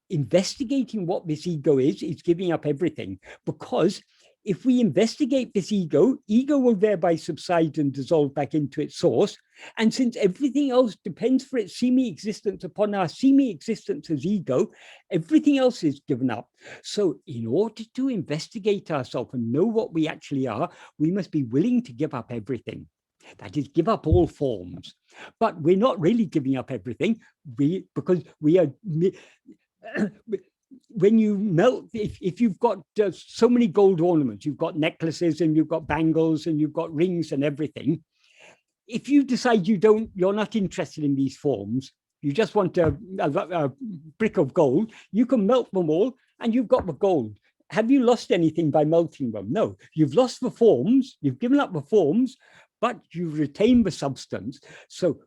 investigating what this ego is giving up everything. Because if we investigate this ego will thereby subside and dissolve back into its source. And since everything else depends for its semi-existence upon our semi-existence as ego, everything else is given up. So in order to investigate ourselves and know what we actually are, we must be willing to give up everything. That is, give up all forms. But we're not really giving up everything, because we are... When you melt, if you've got so many gold ornaments, you've got necklaces and you've got bangles and you've got rings and everything, if you decide you're not interested in these forms, you just want a brick of gold, you can melt them all and you've got the gold. Have you lost anything by melting them? No, you've lost the forms, you've given up the forms, but you've retained the substance. So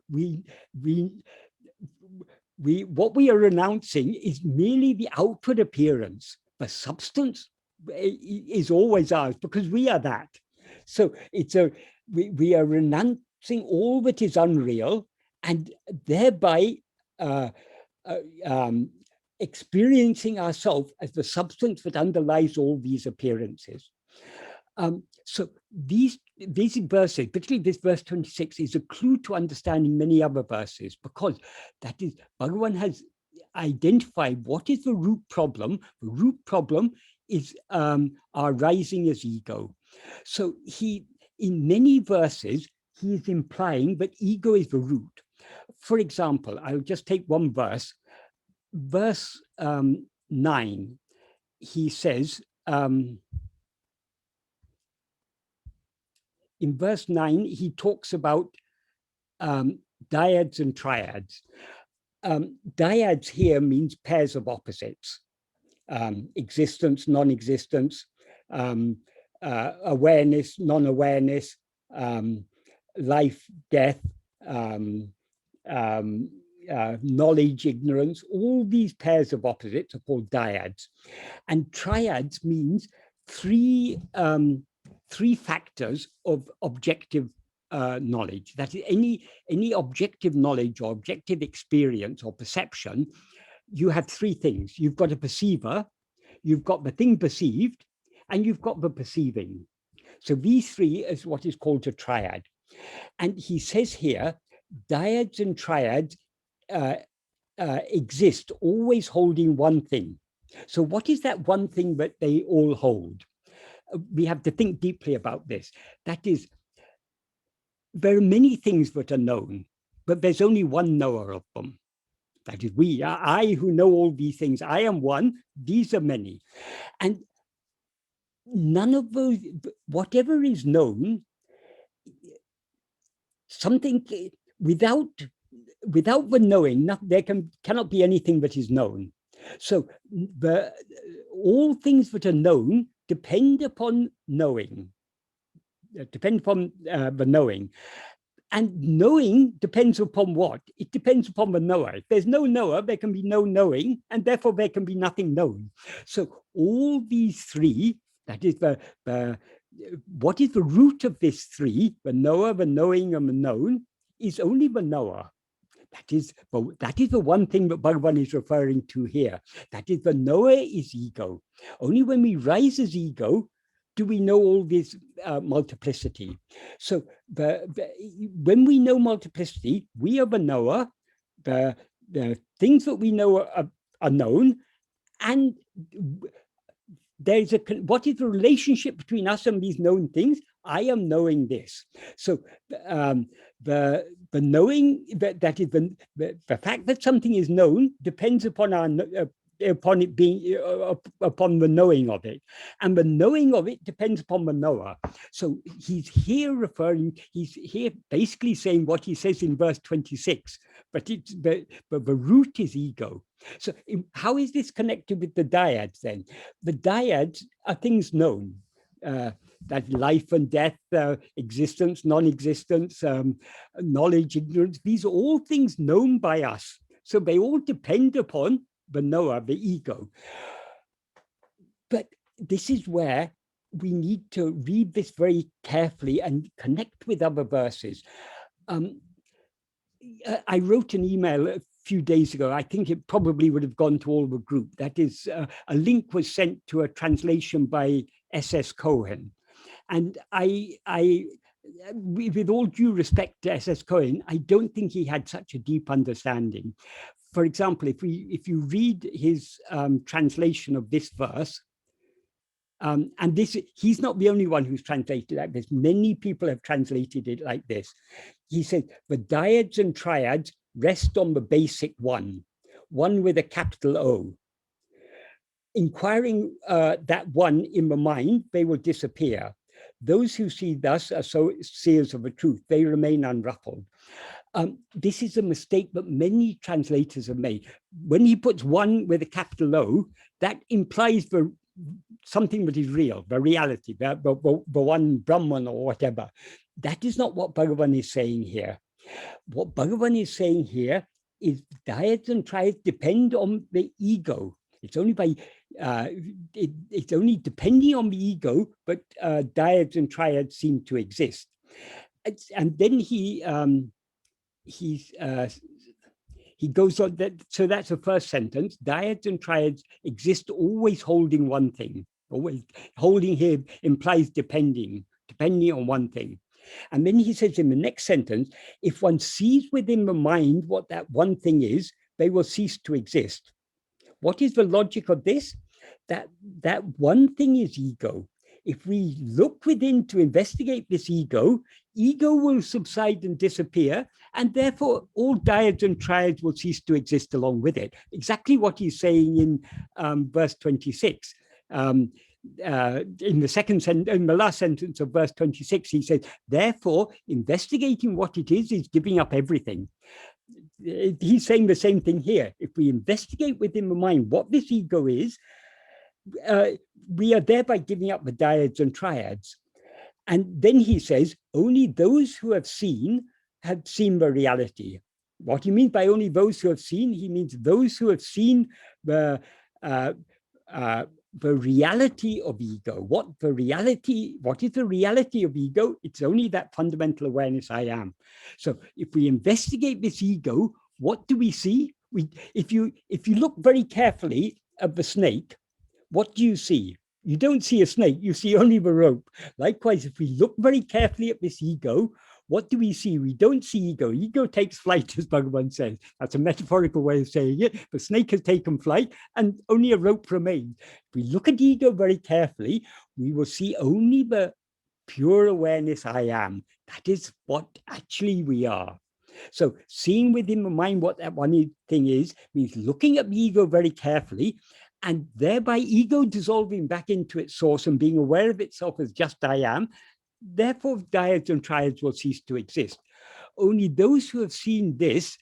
what we are renouncing is merely the outward appearance. The substance is always ours because we are that. So we are renouncing all that is unreal, and thereby experiencing ourselves as the substance that underlies all these appearances. So these verses, particularly this verse 26, is a clue to understanding many other verses, because that is, Bhagavan has identified what is the root problem. The root problem is our rising as ego. So in many verses, he is implying that ego is the root. For example, I'll just take one verse. Verse 9, he says, in verse 9, he talks about dyads and triads. Dyads here means pairs of opposites. Existence, non-existence, awareness, non-awareness, life, death, knowledge, ignorance. All these pairs of opposites are called dyads. And triads means three factors of objective knowledge. That is, any objective knowledge or objective experience or perception, you have three things. You've got a perceiver, you've got the thing perceived, and you've got the perceiving. So these three is what is called a triad. And he says here, dyads and triads exist, always holding one thing. So what is that one thing that they all hold? We have to think deeply about this. That is, there are many things that are known, but there's only one knower of them. That is we, I who know all these things. I am one, these are many. And none of those, whatever is known, something without the knowing, there cannot be anything that is known. So all things that are known depend upon knowing, depend upon the knowing. And knowing depends upon what? It depends upon the knower. If there's no knower, there can be no knowing, and therefore there can be nothing known. So all these three, that is what is the root of this three, the knower, the knowing, and the known, is only the knower. That is the one thing that Bhagavan is referring to here. That is, the knower is ego. Only when we rise as ego do we know all this multiplicity. So when we know multiplicity, we are the knower, the things that we know are known, and there's what is the relationship between us and these known things? I am knowing this. So the knowing, that is the fact that something is known depends upon upon it being upon the knowing of it, and the knowing of it depends upon the knower. So he's here basically saying what he says in verse 26, but the root is ego. So how is this connected with the dyads then? The dyads are things known, that life and death, existence, non-existence, knowledge, ignorance, these are all things known by us. So they all depend upon the knower, the ego. But this is where we need to read this very carefully and connect with other verses. I wrote an email a few days ago. I think it probably would have gone to all the group. That is, a link was sent to a translation by S.S. Cohen. And with all due respect to S.S. Cohen, I don't think he had such a deep understanding. For example, if you read his translation of this verse, and he's not the only one who's translated like this. Many people have translated it like this. He said, the dyads and triads rest on the basic one with a capital O. Inquiring that one in the mind, they will disappear. Those who see thus are so seers of the truth. They remain unruffled. This is a mistake that many translators have made. When he puts one with a capital O, that implies something that is real, the reality, the one Brahman or whatever. That is not what Bhagavan is saying here. What Bhagavan is saying here is dyads and triads depend on the ego. It's only by it's only depending on the ego, but dyads and triads seem to exist. And then he goes on that. So that's the first sentence. Dyads and triads exist, always holding one thing. Always holding here implies depending on one thing. And then he says in the next sentence, if one sees within the mind what that one thing is, they will cease to exist. What is the logic of this? That one thing is ego. If we look within to investigate this ego will subside and disappear, and therefore all dyads and triads will cease to exist along with it. Exactly what he's saying in verse 26. In the last sentence of verse 26, he says, therefore, investigating what it is giving up everything. he's saying the same thing here. If we investigate within the mind what this ego is, we are thereby giving up the dyads and triads. And then he says, only those who have seen the reality. What he means by only those who have seen, he means those who have seen the reality of ego. What is the reality of ego? It's only that fundamental awareness I am. So if we investigate this ego, what do we see? If you look very carefully at the snake, what do you see? You don't see a snake, you see only the rope. Likewise, if we look very carefully at this ego, what do we see? We don't see ego. Ego takes flight, as Bhagavan says. That's a metaphorical way of saying it. The snake has taken flight and only a rope remains. If we look at ego very carefully, we will see only the pure awareness I am. That is what actually we are. So seeing within the mind what that one thing is, means looking at the ego very carefully, and thereby ego dissolving back into its source and being aware of itself as just I am. Therefore, dyads and triads will cease to exist. Only those who have seen this,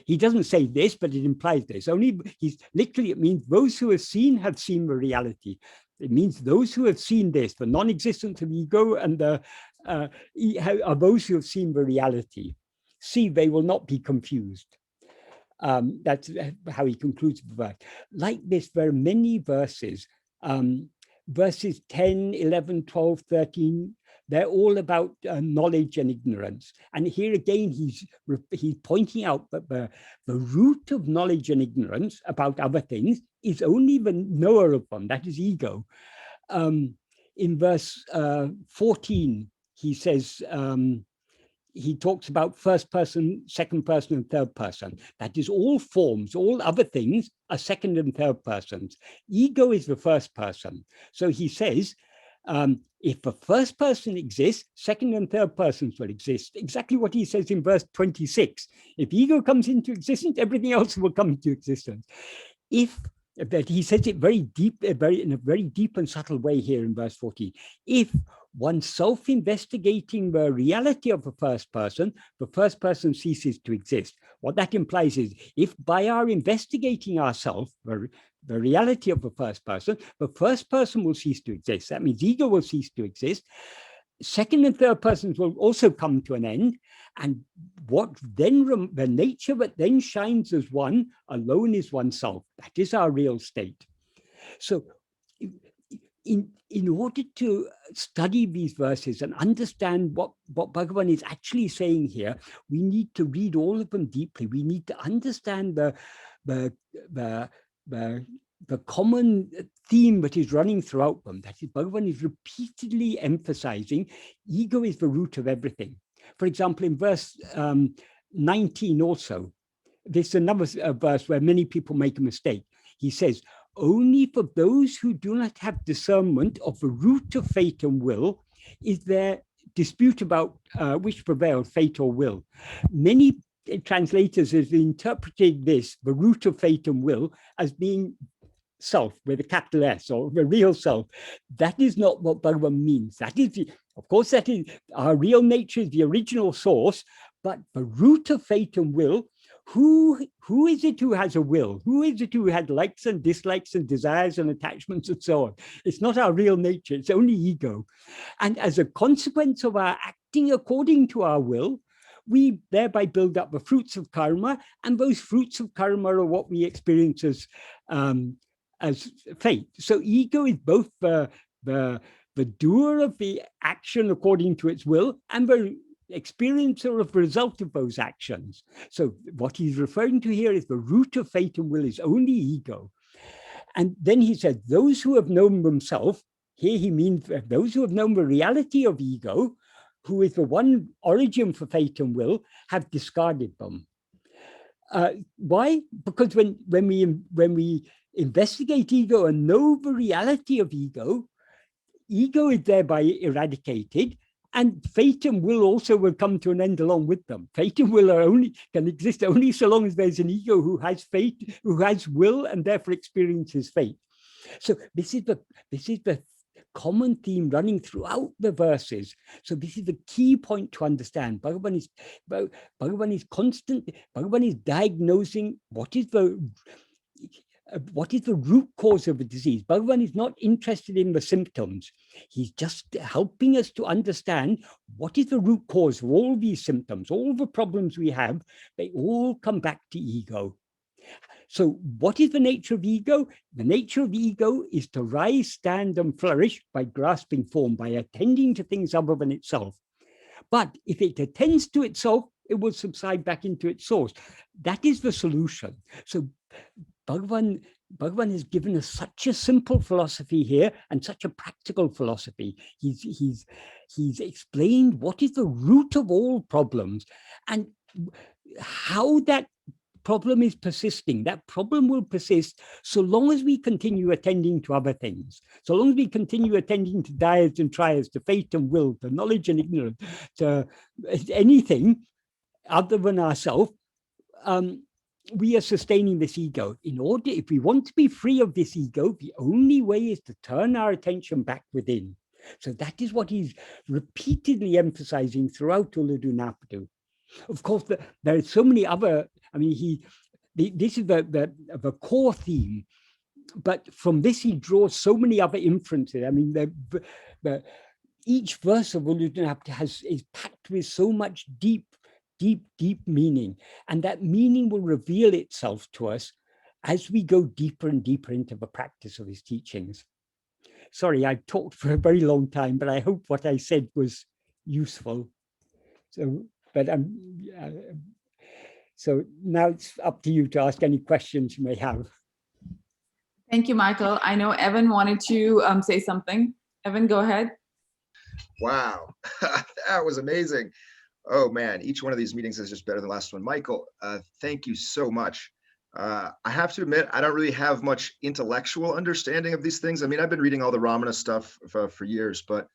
he doesn't say this, but it implies this. It means those who have seen the reality. It means those who have seen this, the non-existence of ego, and are those who have seen the reality. See, they will not be confused. That's how he concludes the verse. Like this, there are many verses. Verses 10, 11, 12, 13, they're all about knowledge and ignorance. And here again, he's pointing out that the root of knowledge and ignorance about other things is only the knower of them, that is ego. In verse 14, he says, he talks about first person, second person, and third person. That is, all forms, all other things are second and third persons. Ego is the first person. So he says, if the first person exists, second and third persons will exist. Exactly what he says in verse 26. If ego comes into existence, everything else will come into existence. But he says it very deep, in a very deep and subtle way here in verse 14. If one self-investigating the reality of the first person ceases to exist. What that implies is, if by our investigating ourselves, the reality of the first person will cease to exist. That means ego will cease to exist. Second and third persons will also come to an end. And what then, the nature that then shines as one alone is oneself. That is our real state. So in order to study these verses and understand what Bhagavan is actually saying here, we need to read all of them deeply. We need to understand the common theme that is running throughout them. That is, Bhagavan is repeatedly emphasizing ego is the root of everything. For example, in verse 19 also, this is another verse where many people make a mistake. He says, only for those who do not have discernment of the root of fate and will is there dispute about which prevails, fate or will. Many translators have interpreted this, the root of fate and will, as being self with a capital S, or the real self. That is not what Bhagavan means. That is, of course, that is our real nature, is the original source, but the root of fate and will, who is it who has a will? Who is it who had likes and dislikes and desires and attachments and so on? It's not our real nature, it's only ego. And as a consequence of our acting according to our will, we thereby build up the fruits of karma, and those fruits of karma are what we experience as fate. So ego is both the doer of the action according to its will and the experiencer of the result of those actions. So what he's referring to here is the root of fate and will is only ego. And then he said, those who have known themselves, here he means those who have known the reality of ego, who is the one origin for fate and will, have discarded them. Why? Because when we investigate ego and know the reality of ego, ego is thereby eradicated, and fate and will also will come to an end along with them. Fate and will can exist only so long as there's an ego who has fate, who has will, and therefore experiences fate. So this is the common theme running throughout the verses. So this is the key point to understand. Bhagavan is diagnosing what is the root cause of a disease. Bhagavan is not interested in the symptoms. He's just helping us to understand what is the root cause of all these symptoms, all the problems we have. They all come back to ego. So what is the nature of ego? The nature of ego is to rise, stand, and flourish by grasping form, by attending to things other than itself. But if it attends to itself, it will subside back into its source. That is the solution. So Bhagavan has given us such a simple philosophy here and such a practical philosophy. He's explained what is the root of all problems and how that problem is persisting. That problem will persist so long as we continue attending to other things, so long as we continue attending to dyads and triads, to fate and will, to knowledge and ignorance, to anything other than ourselves. We are sustaining this ego. If we want to be free of this ego, the only way is to turn our attention back within. So that is what he's repeatedly emphasizing throughout Ulladu Narpadu. Of course, there are so many other, this is the core theme, but from this he draws so many other inferences. Each verse of Ulladu Narpadu is packed with so much deep meaning, and that meaning will reveal itself to us as we go deeper and deeper into the practice of his teachings. Sorry, I've talked for a very long time, but I hope what I said was useful. So now it's up to you to ask any questions you may have. Thank you, Michael. I know Evan wanted to say something. Evan, go ahead. Wow, that was amazing. Oh man, each one of these meetings is just better than the last one. Michael, thank you so much. I have to admit, I don't really have much intellectual understanding of these things. I've been reading all the Ramana stuff for years, but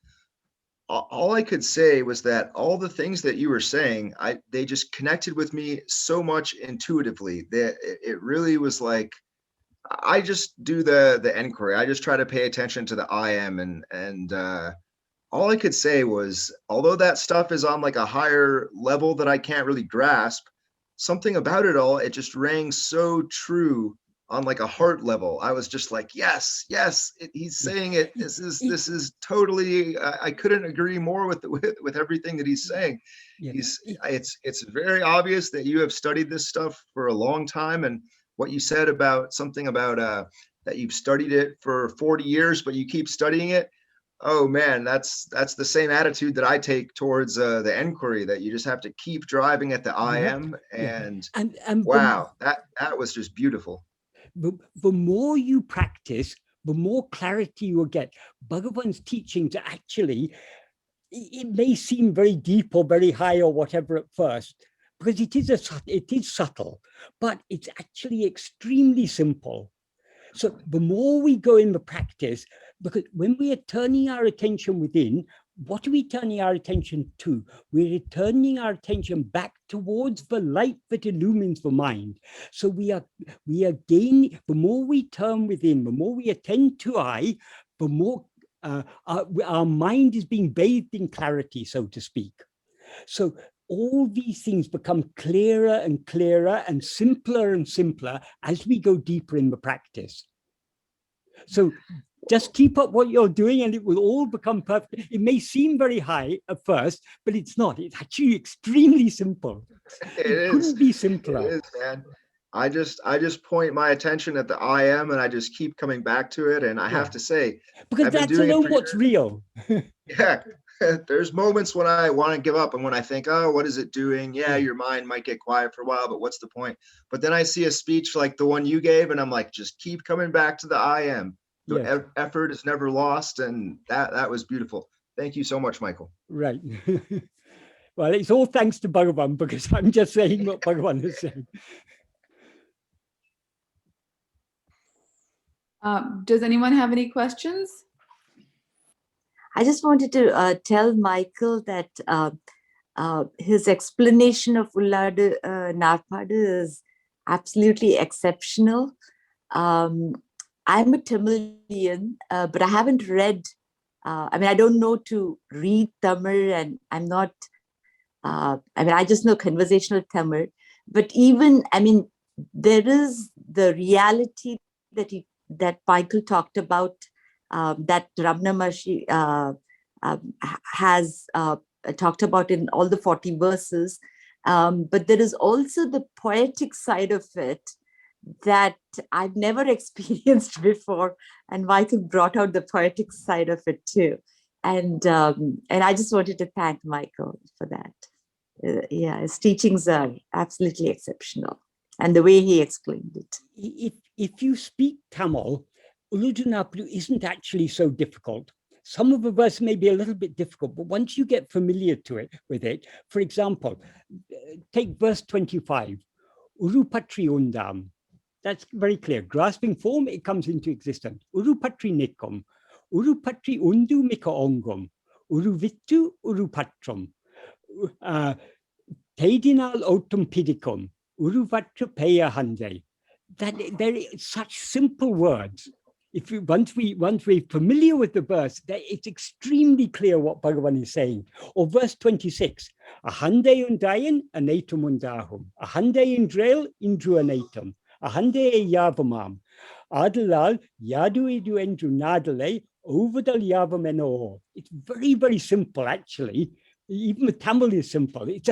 all I could say was that all the things that you were saying, they just connected with me so much intuitively that it really was like, I just do the enquiry. I just try to pay attention to the I am, and all I could say was, although that stuff is on like a higher level that I can't really grasp, something about it all, it just rang so true on like a heart level. I was just like, yes, he's saying it. This is totally, I couldn't agree more with everything that he's saying. Yeah. It's very obvious that you have studied this stuff for a long time, and what you said about something about that you've studied it for 40 years, but you keep studying it. Oh man, that's the same attitude that I take towards the enquiry, that you just have to keep driving at the I am, and wow, that was just beautiful. The more you practice, the more clarity you will get. Bhagavan's teachings are actually, it may seem very deep or very high or whatever at first, because it is subtle, but it's actually extremely simple. So the more we go in the practice, because when we are turning our attention within, what are we turning our attention to? We're turning our attention back towards the light that illumines the mind. So we are gaining, the more we turn within, the more we attend to I, the more our mind is being bathed in clarity, so to speak. So all these things become clearer and clearer and simpler as we go deeper in the practice. So just keep up what you're doing and it will all become perfect. It may seem very high at first, but it's not. It's actually extremely simple. It couldn't be simpler. It is, man. I just point my attention at the I am, and I just keep coming back to it. And I have to say, because that's alone what's real. Yeah. There's moments when I want to give up, and when I think, oh, what is it doing? Yeah, your mind might get quiet for a while, but what's the point? But then I see a speech like the one you gave, and I'm like, just keep coming back to the I am. The effort is never lost, and that was beautiful. Thank you so much, Michael. Right. Well, it's all thanks to Bhagavan, because I'm just saying what Bhagavan has said. Does anyone have any questions? I just wanted to tell Michael that his explanation of Ulladu Narpadu is absolutely exceptional. I'm a Tamilian, but I haven't read I mean, I don't know to read Tamil, and I'm not, I mean, I just know conversational Tamil, but even, I mean, there is the reality that Michael talked about, that Ramana Maharshi has talked about in all the 40 verses. But there is also the poetic side of it that I've never experienced before. And Michael brought out the poetic side of it too. And I just wanted to thank Michael for that. Yeah, his teachings are absolutely exceptional. And the way he explained it. If you speak Tamil, Ulladu Narpadu isn't actually so difficult. Some of the verses may be a little bit difficult, but once you get familiar with it, for example, take verse 25, Urupatri Undam. That's very clear. Grasping form, it comes into existence. Urupatri Nikum, Urupatri Undu Mika Ongum, Uruvittu Urupatrum, Tedinal Otum Pidicum, Uruvatra Peya Hande. That there is such simple words. If you once we're familiar with the verse, it's extremely clear what Bhagavan is saying. Or verse 26, Ahande undayan anatum undahum, Ahande indrail indru anatum, Ahande yavamam, Adalal yadu idu endru nadale, ovadal yavameno. It's very, very simple actually. Even the Tamil is simple. It's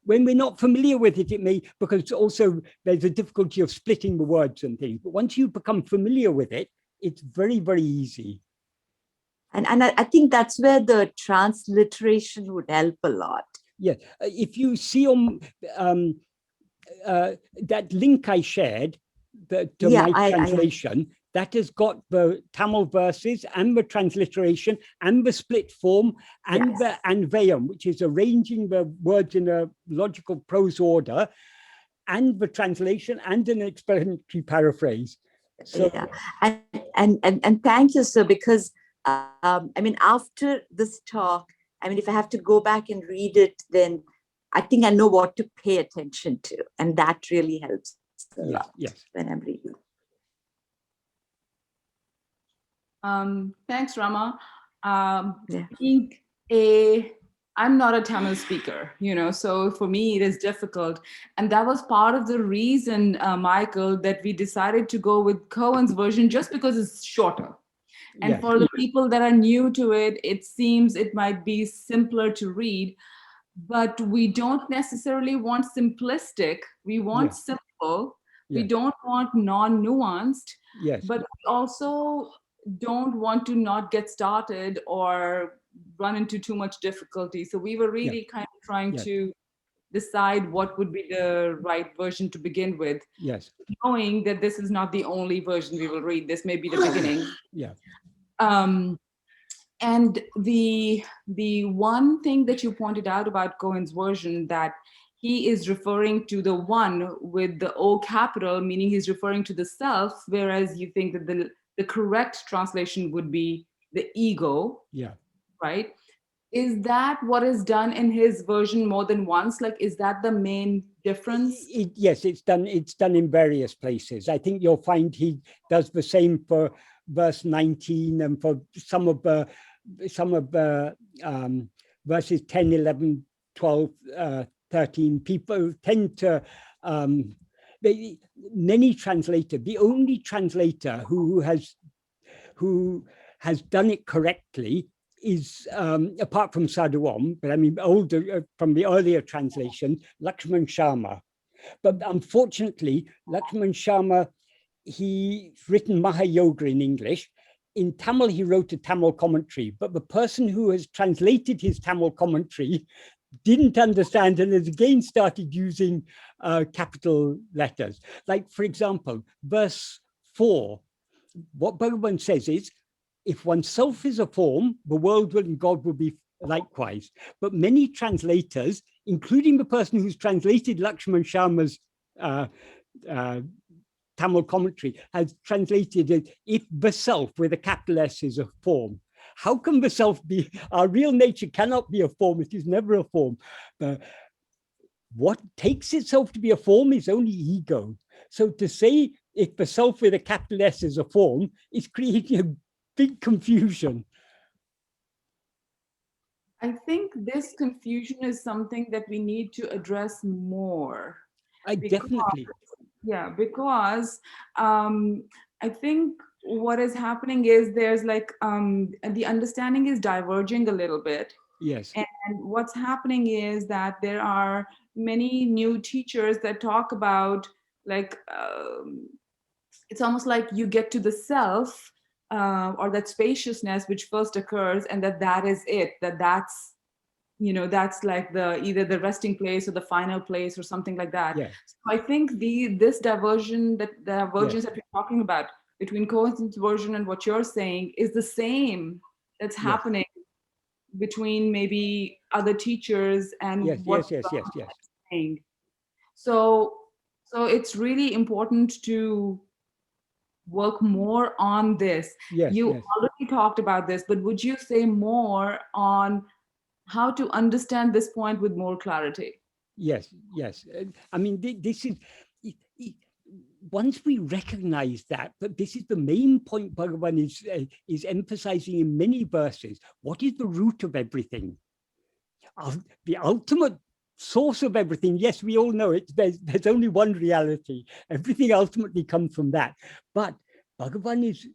when we're not familiar with it, it may, because also there's a difficulty of splitting the words and things. But once you become familiar with it, it's very, very easy. And I think that's where the transliteration would help a lot. Yeah, if you see on that link I shared, my translation, that has got the Tamil verses and the transliteration and the split form and the Anvayam, which is arranging the words in a logical prose order, and the translation and an explanatory paraphrase. So, and thank you, sir, because I mean, after this talk, I mean, if I have to go back and read it, then I think I know what to pay attention to, and that really helps a lot when I'm reading. Thanks, Rama. I think I'm not a Tamil speaker, so for me it is difficult. And that was part of the reason, Michael, that we decided to go with Cohen's version just because it's shorter. And for the people that are new to it, it seems it might be simpler to read, but we don't necessarily want simplistic. We want simple. We don't want non-nuanced, but we also don't want to not get started or run into too much difficulty. So we were really kind of trying to decide what would be the right version to begin with. Knowing that this is not the only version we will read. This may be the beginning. And the one thing that you pointed out about Cohen's version, that he is referring to the one with the O capital, meaning he's referring to the self, whereas you think that the correct translation would be the ego, right? Is that what is done in his version more than once? Like, is that the main difference? Yes, it's done in various places. I think you'll find he does the same for verse 19 and for some of the verses 10, 11, 12, 13. People tend to many translators, the only translator who has done it correctly is, apart from Sadhu Om, but I mean older, from the earlier translation, Lakshman Sharma. But unfortunately, Lakshman Sharma, he's written Mahayoga in English. In Tamil, he wrote a Tamil commentary, but the person who has translated his Tamil commentary didn't understand and has again started using capital letters. Like, for example, verse 4, what Bhagavan says is, if oneself is a form, the world and God will be likewise. But many translators, including the person who's translated Lakshman Sharma's Tamil commentary, has translated it, if the self with a capital S is a form. How can the self be, our real nature cannot be a form, it is never a form. What takes itself to be a form is only ego. So to say if the self with a capital S is a form is creating a big confusion. I think this confusion is something that we need to address more. Definitely. Yeah, because I think what is happening is there's like the understanding is diverging a little bit. Yes. And what's happening is that there are many new teachers that talk about like it's almost like you get to the self or that spaciousness which first occurs, and that is it, that's that's like the either the resting place or the final place or something like that. Yeah. So I think this divergence that we're talking about between co-inversion and what you're saying is the same that's happening between maybe other teachers and what yes. saying. So it's really important to work more on this. You already talked about this, but would you say more on how to understand this point with more clarity? Yes. I mean, this is, once we recognize that this is the main point Bhagavan is emphasizing in many verses. What is the root of everything? The ultimate source of everything, yes, we all know it. There's only one reality. Everything ultimately comes from that. But Bhagavan is,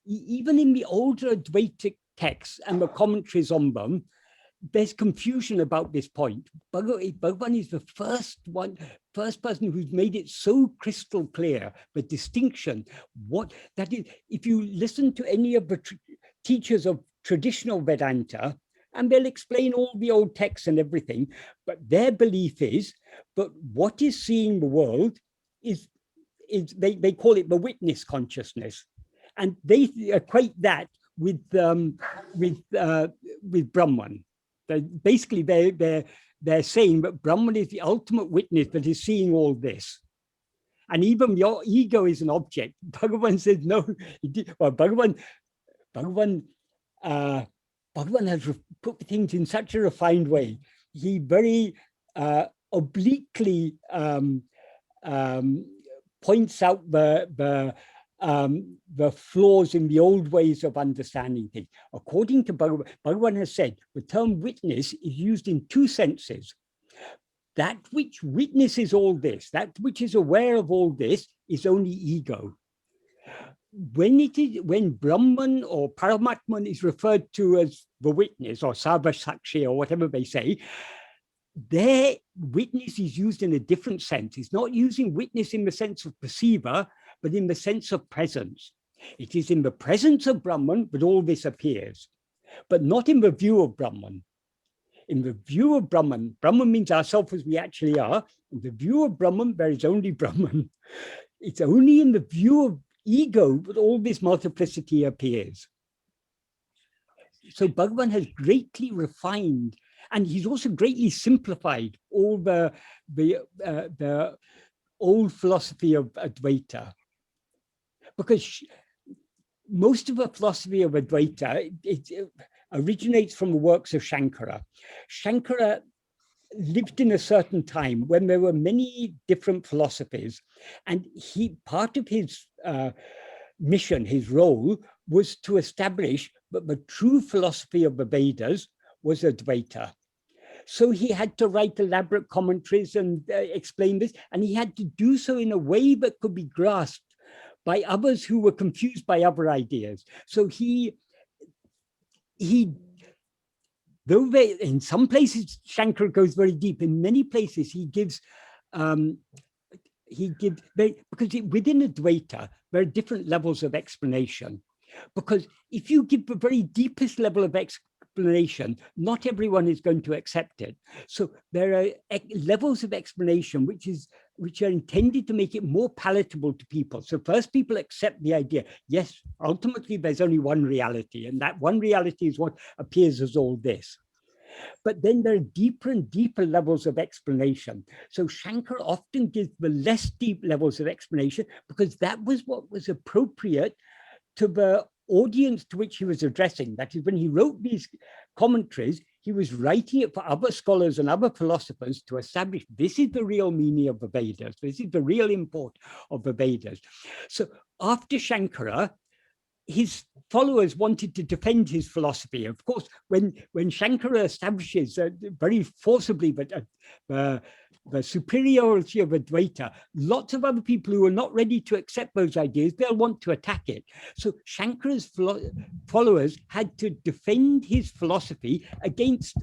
even in the older Advaitic texts and the commentaries on them, there's confusion about this point. Bhagavan is the first person who's made it so crystal clear, the distinction. What that is, if you listen to any of the teachers of traditional Vedanta, and they'll explain all the old texts and everything, but their belief is that what is seeing the world is they call it the witness consciousness, and they equate that with Brahman. Basically, they're saying that Brahman is the ultimate witness that is seeing all this. And even your ego is an object. Bhagavan says no. Well, Bhagavan has put things in such a refined way. He very obliquely points out the flaws in the old ways of understanding things. According to Bhagavan, Bhagavan has said the term witness is used in two senses. That which witnesses all this, that which is aware of all this, is only ego. When Brahman or Paramatman is referred to as the witness or Sarva-Sakshi or whatever they say, their witness is used in a different sense. It's not using witness in the sense of perceiver, but in the sense of presence. It is in the presence of Brahman that all this appears, but not in the view of Brahman. In the view of Brahman, Brahman means ourselves as we actually are. In the view of Brahman, there is only Brahman. It's only in the view of ego that all this multiplicity appears. So Bhagavan has greatly refined, and he's also greatly simplified all the old philosophy of Advaita. Because most of the philosophy of Advaita, it originates from the works of Shankara. Shankara lived in a certain time when there were many different philosophies, and part of his mission, his role, was to establish that the true philosophy of the Vedas was Advaita. So he had to write elaborate commentaries and explain this, and he had to do so in a way that could be grasped by others who were confused by other ideas. So though in some places Shankara goes very deep, in many places he gives because within Advaita there are different levels of explanation. Because if you give the very deepest level of explanation, not everyone is going to accept it. So there are levels of explanation which are intended to make it more palatable to people. So first people accept the idea, yes, ultimately there's only one reality, and that one reality is what appears as all this. But then there are deeper and deeper levels of explanation. So Shankara often gives the less deep levels of explanation because that was what was appropriate to the audience to which he was addressing. That is, when he wrote these commentaries, he was writing it for other scholars and other philosophers to establish this is the real meaning of the Vedas. This is the real import of the Vedas. So after Shankara, his followers wanted to defend his philosophy. Of course, when Shankara establishes very forcibly the superiority of Advaita, lots of other people who are not ready to accept those ideas, they'll want to attack it. So Shankara's followers had to defend his philosophy against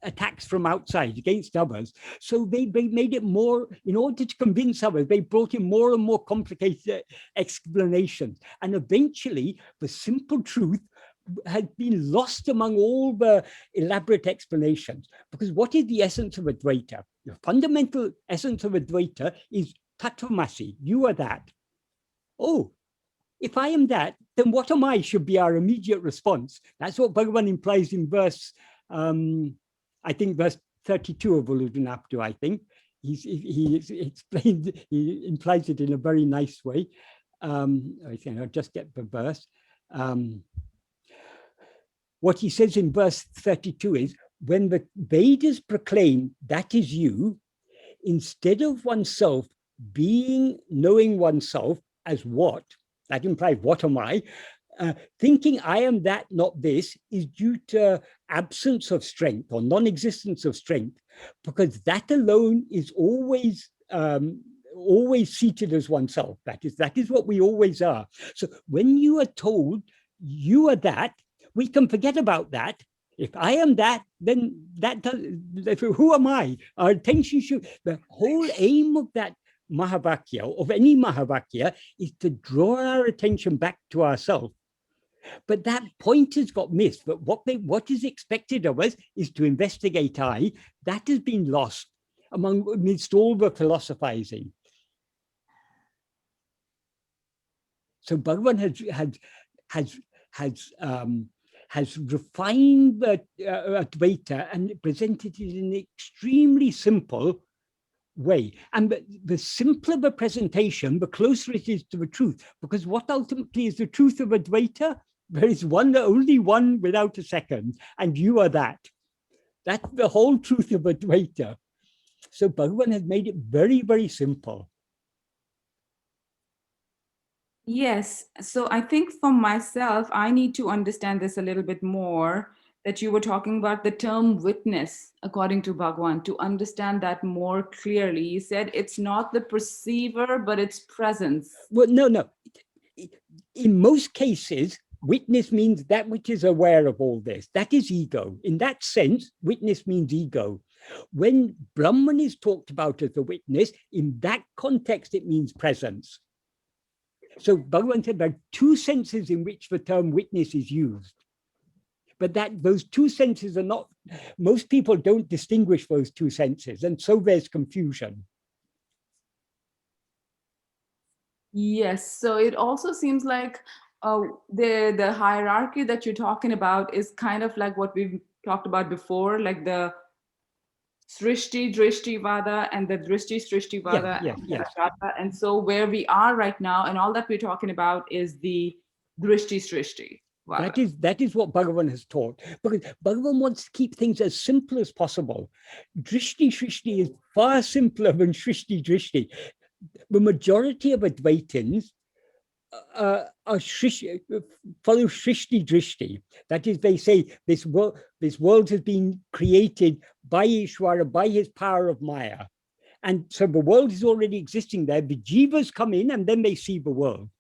attacks from outside, against others. So they made it more, in order to convince others, they brought in more and more complicated explanations. And eventually, the simple truth had been lost among all the elaborate explanations. Because what is the essence of Advaita? The fundamental essence of Advaita is Tattvamasi, you are that. Oh, if I am that, then what am I should be our immediate response. That's what Bhagavan implies in verse, I think verse 32 of Ulladu Narpadu, I think. He implies it in a very nice way. I think I'll just get the verse. What he says in verse 32 is, when the Vedas proclaim that is you, instead of oneself knowing oneself as what, that implies what am I, thinking I am that, not this, is due to absence of strength or non-existence of strength, because that alone is always seated as oneself. That is what we always are. So when you are told you are that, we can forget about that. If I am that, then who am I? Our attention should, the whole aim of that Mahavakya, of any Mahavakya, is to draw our attention back to ourselves. But that point has got missed. But what is expected of us is to investigate I. That has been lost amidst all the philosophizing. So Bhagavan has refined the Advaita and presented it in an extremely simple way. And the simpler the presentation, the closer it is to the truth. Because what ultimately is the truth of Advaita? There is only one without a second, and you are that. That's the whole truth of Advaita. So Bhagavan has made it very, very simple. Yes. So I think for myself, I need to understand this a little bit more, that you were talking about the term witness, according to Bhagavan, to understand that more clearly. You said it's not the perceiver, but it's presence. Well, no. In most cases, witness means that which is aware of all this. That is ego. In that sense, witness means ego. When Brahman is talked about as the witness, in that context, it means presence. So Bhagavan said there are two senses in which the term witness is used. But those two senses are not, most people don't distinguish those two senses, and so there's confusion. Yes, so it also seems like the hierarchy that you're talking about is kind of like what we've talked about before, like the Srishti Drishti Vada and the Drishti Srishti Vada. Yes. And so where we are right now and all that we're talking about is the Drishti Srishti Vada. That is what Bhagavan has taught, because Bhagavan wants to keep things as simple as possible. Drishti Srishti is far simpler than Srishti Drishti. The majority of Advaitins follow Srishti Drishti. That is, they say this world has been created by Ishvara, by his power of Maya. And so the world is already existing there. The jivas come in and then they see the world.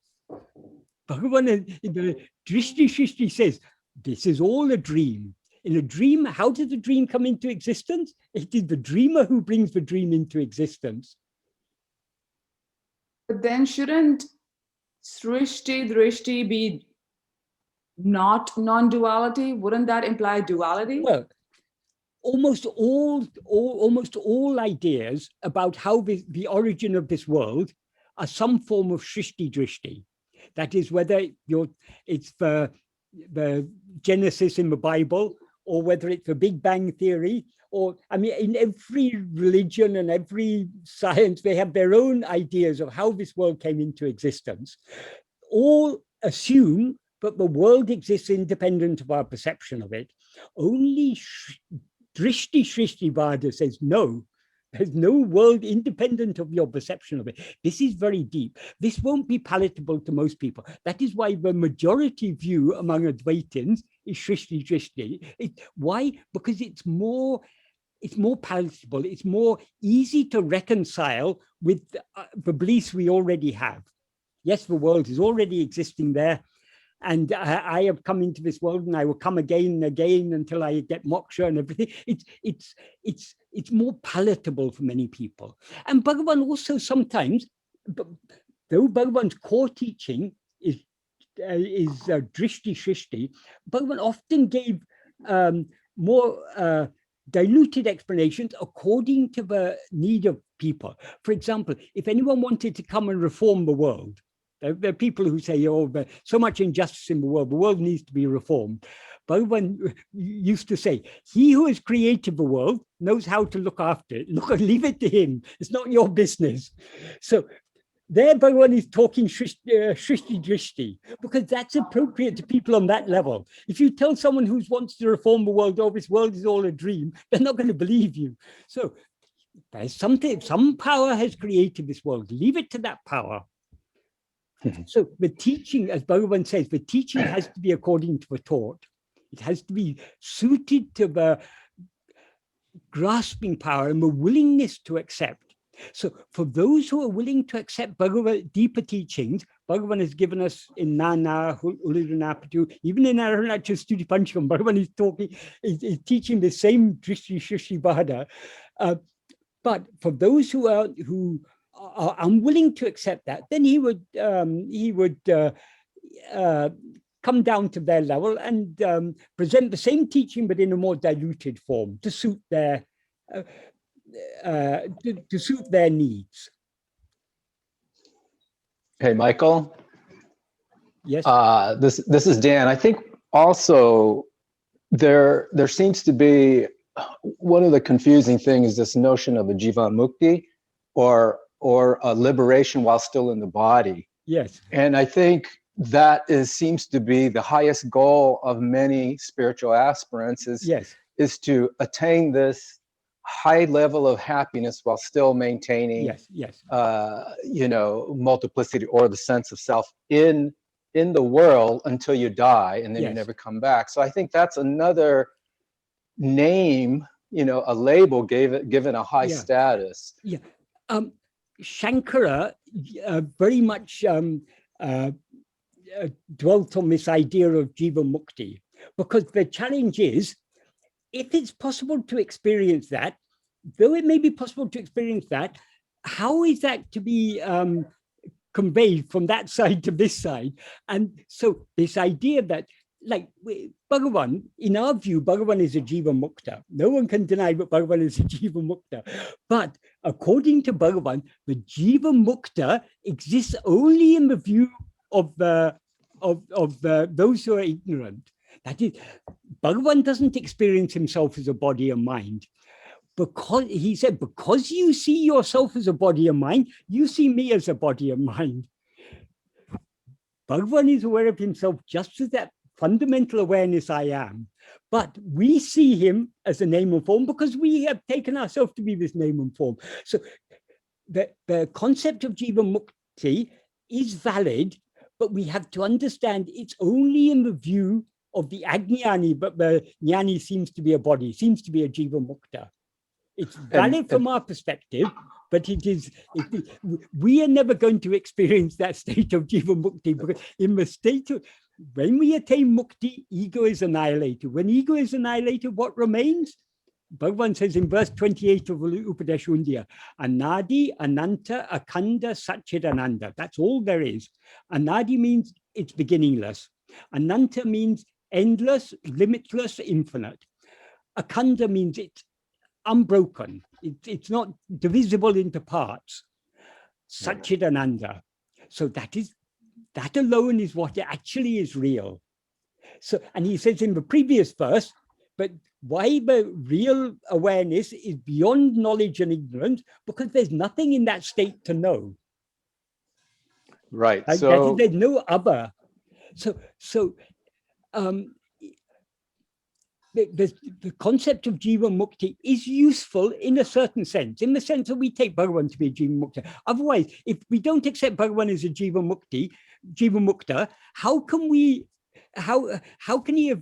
Bhagavan in the Drishti Srishti says, this is all a dream. In a dream, how does the dream come into existence? It is the dreamer who brings the dream into existence. But then shouldn't Srishti Drishti be not non-duality? Wouldn't that imply duality? Well, almost all ideas about how the origin of this world are some form of Srishti Drishti. That is, whether it's the Genesis in the Bible, or whether it's the Big Bang Theory, or, I mean, in every religion and every science, they have their own ideas of how this world came into existence. All assume that the world exists independent of our perception of it. Only Drishti Srishti Vada says, no, There's no world independent of your perception of it. This is very deep. This won't be palatable to most people. That is why the majority view among Advaitins is Srishti Drishti. Why? Because it's more palatable. It's more easy to reconcile with the beliefs we already have. Yes, the world is already existing there. And I have come into this world, and I will come again and again until I get moksha and everything. It's more palatable for many people. And Bhagavan also sometimes, though Bhagavan's core teaching is drishti shrishti, Bhagavan often gave more diluted explanations according to the need of people. For example, if anyone wanted to come and reform the world, there are people who say, oh, there's so much injustice in the world needs to be reformed. Bhagavan used to say, he who has created the world knows how to look after it. Leave it to him. It's not your business. So there Bhagavan is talking Srishti Drishti, because that's appropriate to people on that level. If you tell someone who wants to reform the world, oh, this world is all a dream, they're not going to believe you. So there's some power has created this world. Leave it to that power. So the teaching, as Bhagavan says, the teaching has to be according to the taught. It has to be suited to the grasping power and the willingness to accept. So for those who are willing to accept Bhagavan deeper teachings, Bhagavan has given us in Nāṉ Ār, Ulladu Narpadu, even in Aruṇācala Stuti Panchakam, Bhagavan is teaching the same Drishti Shrishti Bhada. But for those who are unwilling to accept that, then he would come down to their level and present the same teaching, but in a more diluted form to suit their needs. Hey, Michael. Yes. This is Dan. I think also there seems to be one of the confusing things is this notion of a jivan mukti, or a liberation while still in the body. Yes. And I think that seems to be the highest goal of many spiritual aspirants is to attain this high level of happiness while still maintaining multiplicity or the sense of self in the world until you die, and then you never come back. So I think that's another name, a label given a high status. Yeah. Shankara very much dwelt on this idea of jiva mukti, because the challenge is, if it's possible to experience that, though it may be possible to experience that, how is that to be conveyed from that side to this side? And so this idea that, like Bhagavan, in our view, Bhagavan is a jiva mukta. No one can deny that Bhagavan is a jiva mukta. But according to Bhagavan, the jiva mukta exists only in the view of those who are ignorant. That is, Bhagavan doesn't experience himself as a body and mind. Because he said, because you see yourself as a body and mind, you see me as a body and mind. Bhagavan is aware of himself just as that fundamental awareness I am, but we see him as a name and form because we have taken ourselves to be this name and form. So the concept of jiva mukti is valid, but we have to understand it's only in the view of the ajnani, but the jnani seems to be a body, seems to be a jiva mukta. It's valid from our perspective, but we are never going to experience that state of jiva mukti, because in the state of, when we attain mukti, ego is annihilated. When ego is annihilated, what remains? Bhagavan says in verse 28 of Upadēśa Undiyār, Anadi, Ananta, Akhanda, Satchidananda. That's all there is. Anadi means it's beginningless. Ananta means endless, limitless, infinite. Akhanda means it's unbroken. It's not divisible into parts. Satchidananda. So that alone is what actually is real. So, and he says in the previous verse, but why the real awareness is beyond knowledge and ignorance, because there's nothing in that state to know. Right. Like, so there's no other. So the concept of Jiva Mukti is useful in a certain sense, in the sense that we take Bhagavan to be a Jiva Mukta. Otherwise, if we don't accept Bhagavan as a Jiva Mukta, how can we, how can he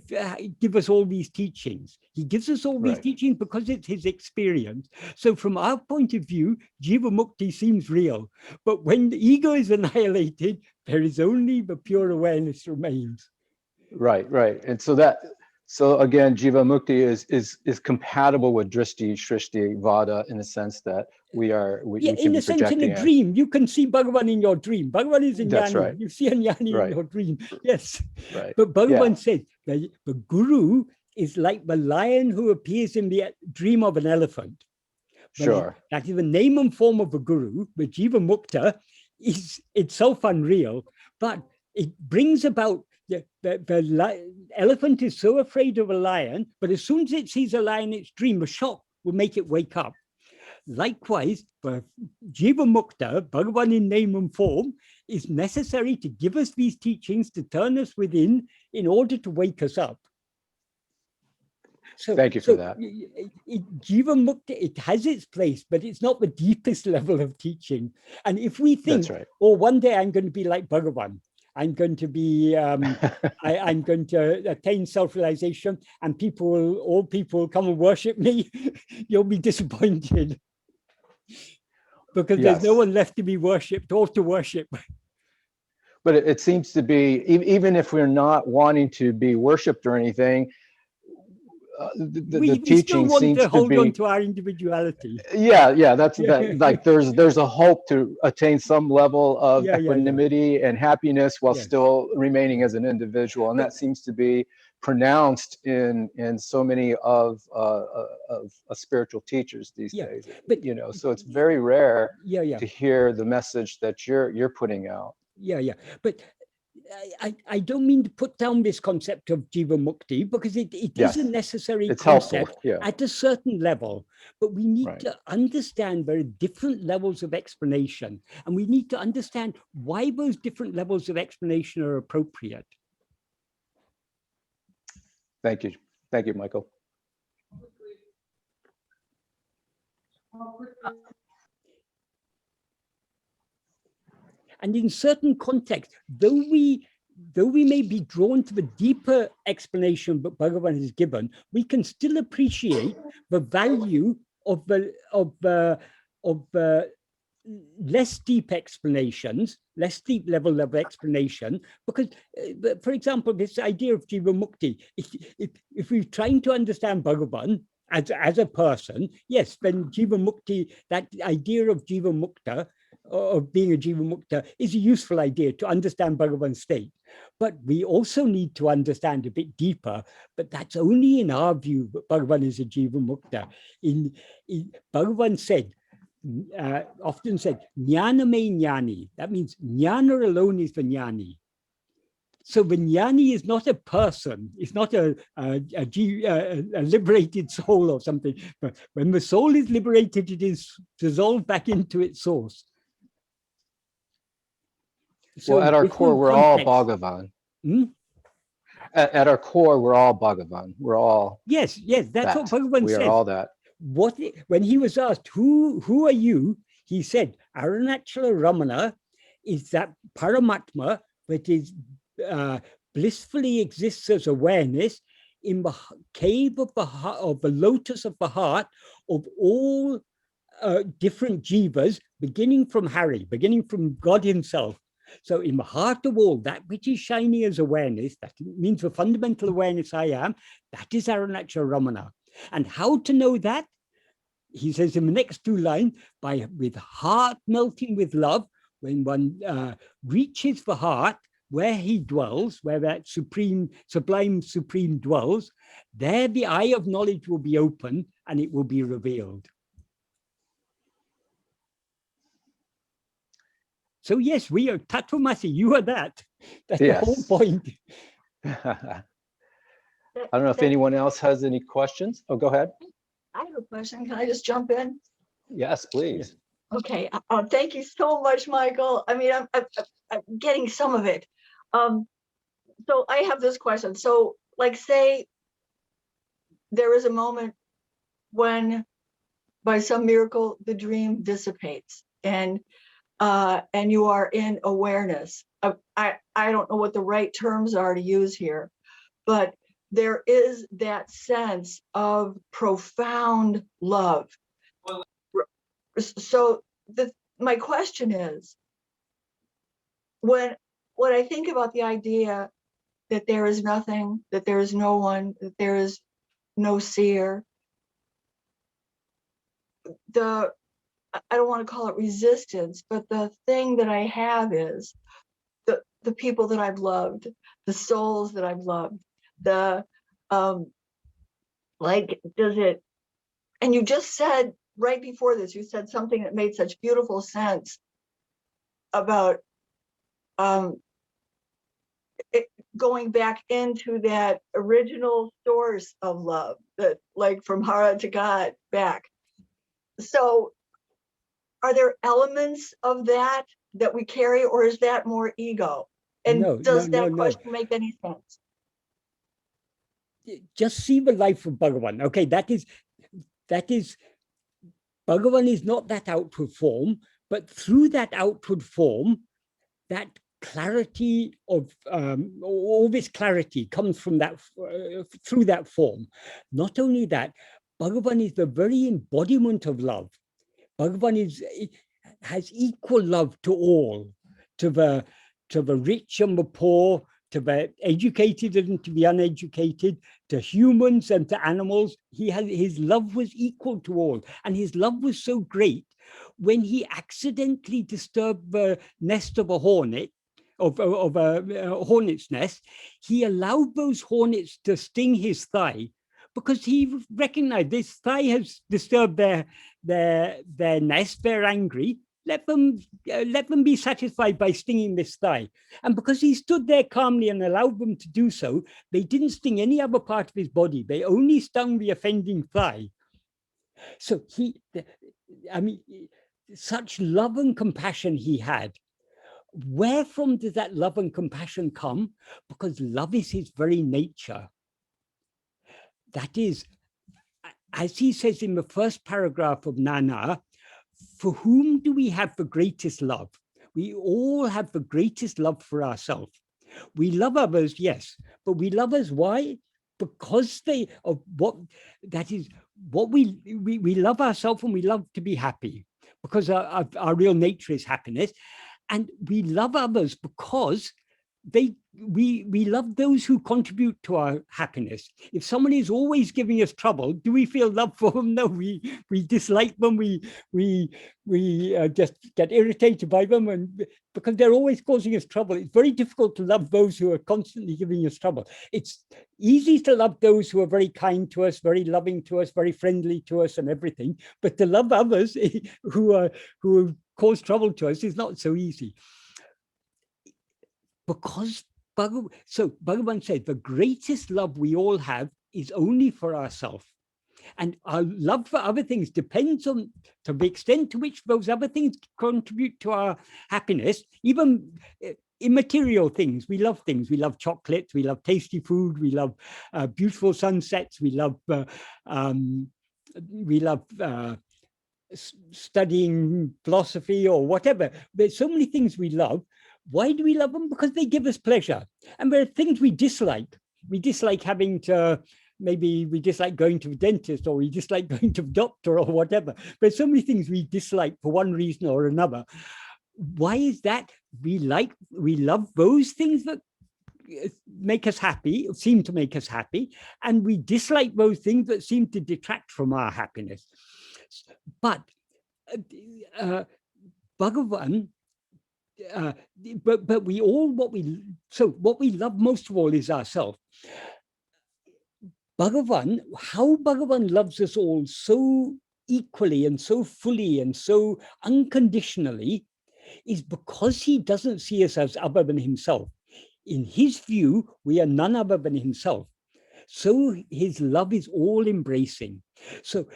give us all these teachings? He gives us all these teachings because it's his experience. So from our point of view, Jiva Mukti seems real. But when the ego is annihilated, there is only the pure awareness remains. Right. And so again, Jiva Mukti is compatible with Drishti, Shrishti, Vada in the sense that we in a sense, in a dream, you can see Bhagavan in your dream. Bhagavan is in That's Jnani. right. You see a Jnani in your dream. Yes. Right. But Bhagavan says that the guru is like the lion who appears in the dream of an elephant. Sure. That is the name and form of the guru. The Jiva Mukta is itself unreal, but it brings about the elephant is so afraid of a lion, but as soon as it sees a lion in its dream, a shock will make it wake up. Likewise, for Jiva Mukta, Bhagavan in name and form, is necessary to give us these teachings to turn us within in order to wake us up. So, thank you for that. Jiva Mukta, it has its place, but it's not the deepest level of teaching. And if we think, oh, one day I'm going to be like Bhagavan, I'm going to be, I'm going to attain self-realization, and all people will come and worship me, you'll be disappointed. Because there's no one left to be worshipped or to worship. But it seems to be, even if we're not wanting to be worshipped or anything, the teaching seems to hold be on to our individuality. That's like there's a hope to attain some level of equanimity and happiness while still remaining as an individual, and that seems to be pronounced in so many of spiritual teachers these days. But so it's very rare to hear the message that you're putting out. But I don't mean to put down this concept of Jiva Mukti, because it is a necessary concept at a certain level, but we need to understand very different levels of explanation, and we need to understand why those different levels of explanation are appropriate. Thank you, Michael. And in certain contexts, though we may be drawn to the deeper explanation that Bhagavan has given, we can still appreciate the value of the less deep explanations, less deep level of explanation. Because, for example, this idea of Jiva Mukti, if we're trying to understand Bhagavan as a person, yes, then Jiva Mukti, that idea of Jiva Mukta, of being a Jiva Mukta, is a useful idea to understand Bhagavan's state. But we also need to understand a bit deeper, but that's only in our view that Bhagavan is a Jiva Mukta. Bhagavan said, often said, Jnana me jnani. That means jnana alone is the jnani. So the jnani is not a person, it's not a liberated soul or something. But when the soul is liberated, it is dissolved back into its source. So at our core, we're all Bhagavan. At our core, we're all Bhagavan. We're all yes, that's what Bhagavan said. We are all that. When he was asked, who are you? He said, Aruṇācala Ramana is that Paramatma that is blissfully exists as awareness in the cave of the lotus of the heart of all different jivas, beginning from Hari, beginning from God himself. So in the heart of all, that which is shining as awareness, that means the fundamental awareness I am, that is Aruṇācala Ramana. And how to know that? He says in the next two lines, with heart melting with love, when one reaches the heart where he dwells, where that sublime supreme dwells, there the eye of knowledge will be open and it will be revealed. So yes, we are Tattvamasi, you are that. That's the whole point. I don't know if anyone else has any questions. Oh, go ahead. I have a question. Can I just jump in? Yes, please. Okay. Thank you so much, Michael. I mean, I'm getting some of it. So I have this question. So like, say there is a moment when, by some miracle, the dream dissipates, and you are in awareness. I don't know what the right terms are to use here, but there is that sense of profound love. So my question is, when I think about the idea that there is nothing, that there is no one, that there is no seer, I don't want to call it resistance, but the thing that I have is the people that I've loved, the souls that I've loved, like, does it, and you just said right before this, you said something that made such beautiful sense about going back into that original source of love, that, like, from Hara to God back. So are there elements of that we carry, or is that more ego? And does that question make any sense? Just see the life of Bhagavan. Okay, that is, Bhagavan is not that outward form, but through that outward form, that clarity of all this clarity comes from that through that form. Not only that, Bhagavan is the very embodiment of love. Bhagavan has equal love to all, to the rich and the poor, to the educated and to the uneducated, to humans and to animals. His love was equal to all, and his love was so great. When he accidentally disturbed the nest of a hornet, of a hornet's nest, he allowed those hornets to sting his thigh, because he recognized this thigh has disturbed their nest. They're angry. Let them be satisfied by stinging this thigh. And because he stood there calmly and allowed them to do so, they didn't sting any other part of his body. They only stung the offending thigh. So such love and compassion he had. Wherefrom does that love and compassion come? Because love is his very nature. That is, as he says in the first paragraph of Nāṉ Ār, for whom do we have the greatest love? We all have the greatest love for ourselves. We love others, yes, but we love others. Why? Because we love ourselves, and we love to be happy, because our real nature is happiness. And we love others because we love those who contribute to our happiness. If someone is always giving us trouble, do we feel love for them? No, we dislike them. We just get irritated by them, and because they're always causing us trouble. It's very difficult to love those who are constantly giving us trouble. It's easy to love those who are very kind to us, very loving to us, very friendly to us, and everything. But to love others who cause trouble to us is not so easy. Because Bhagavan said the greatest love we all have is only for ourselves. And our love for other things depends on to the extent to which those other things contribute to our happiness, even immaterial things. We love things. We love chocolates. We love tasty food. We love beautiful sunsets. We love studying philosophy or whatever. There's so many things we love. Why do we love them? Because they give us pleasure. And there are things we dislike. We dislike having to, maybe we dislike going to the dentist, or we dislike going to the doctor, or whatever. There's so many things we dislike for one reason or another. Why is that? We love those things that make us happy, seem to make us happy, and we dislike those things that seem to detract from our happiness. But Bhagavan, but we all, what we love most of all is ourselves. Bhagavan, how Bhagavan loves us all so equally and so fully and so unconditionally is because he doesn't see us as other than himself. In his view, we are none other than himself. So his love is all embracing. So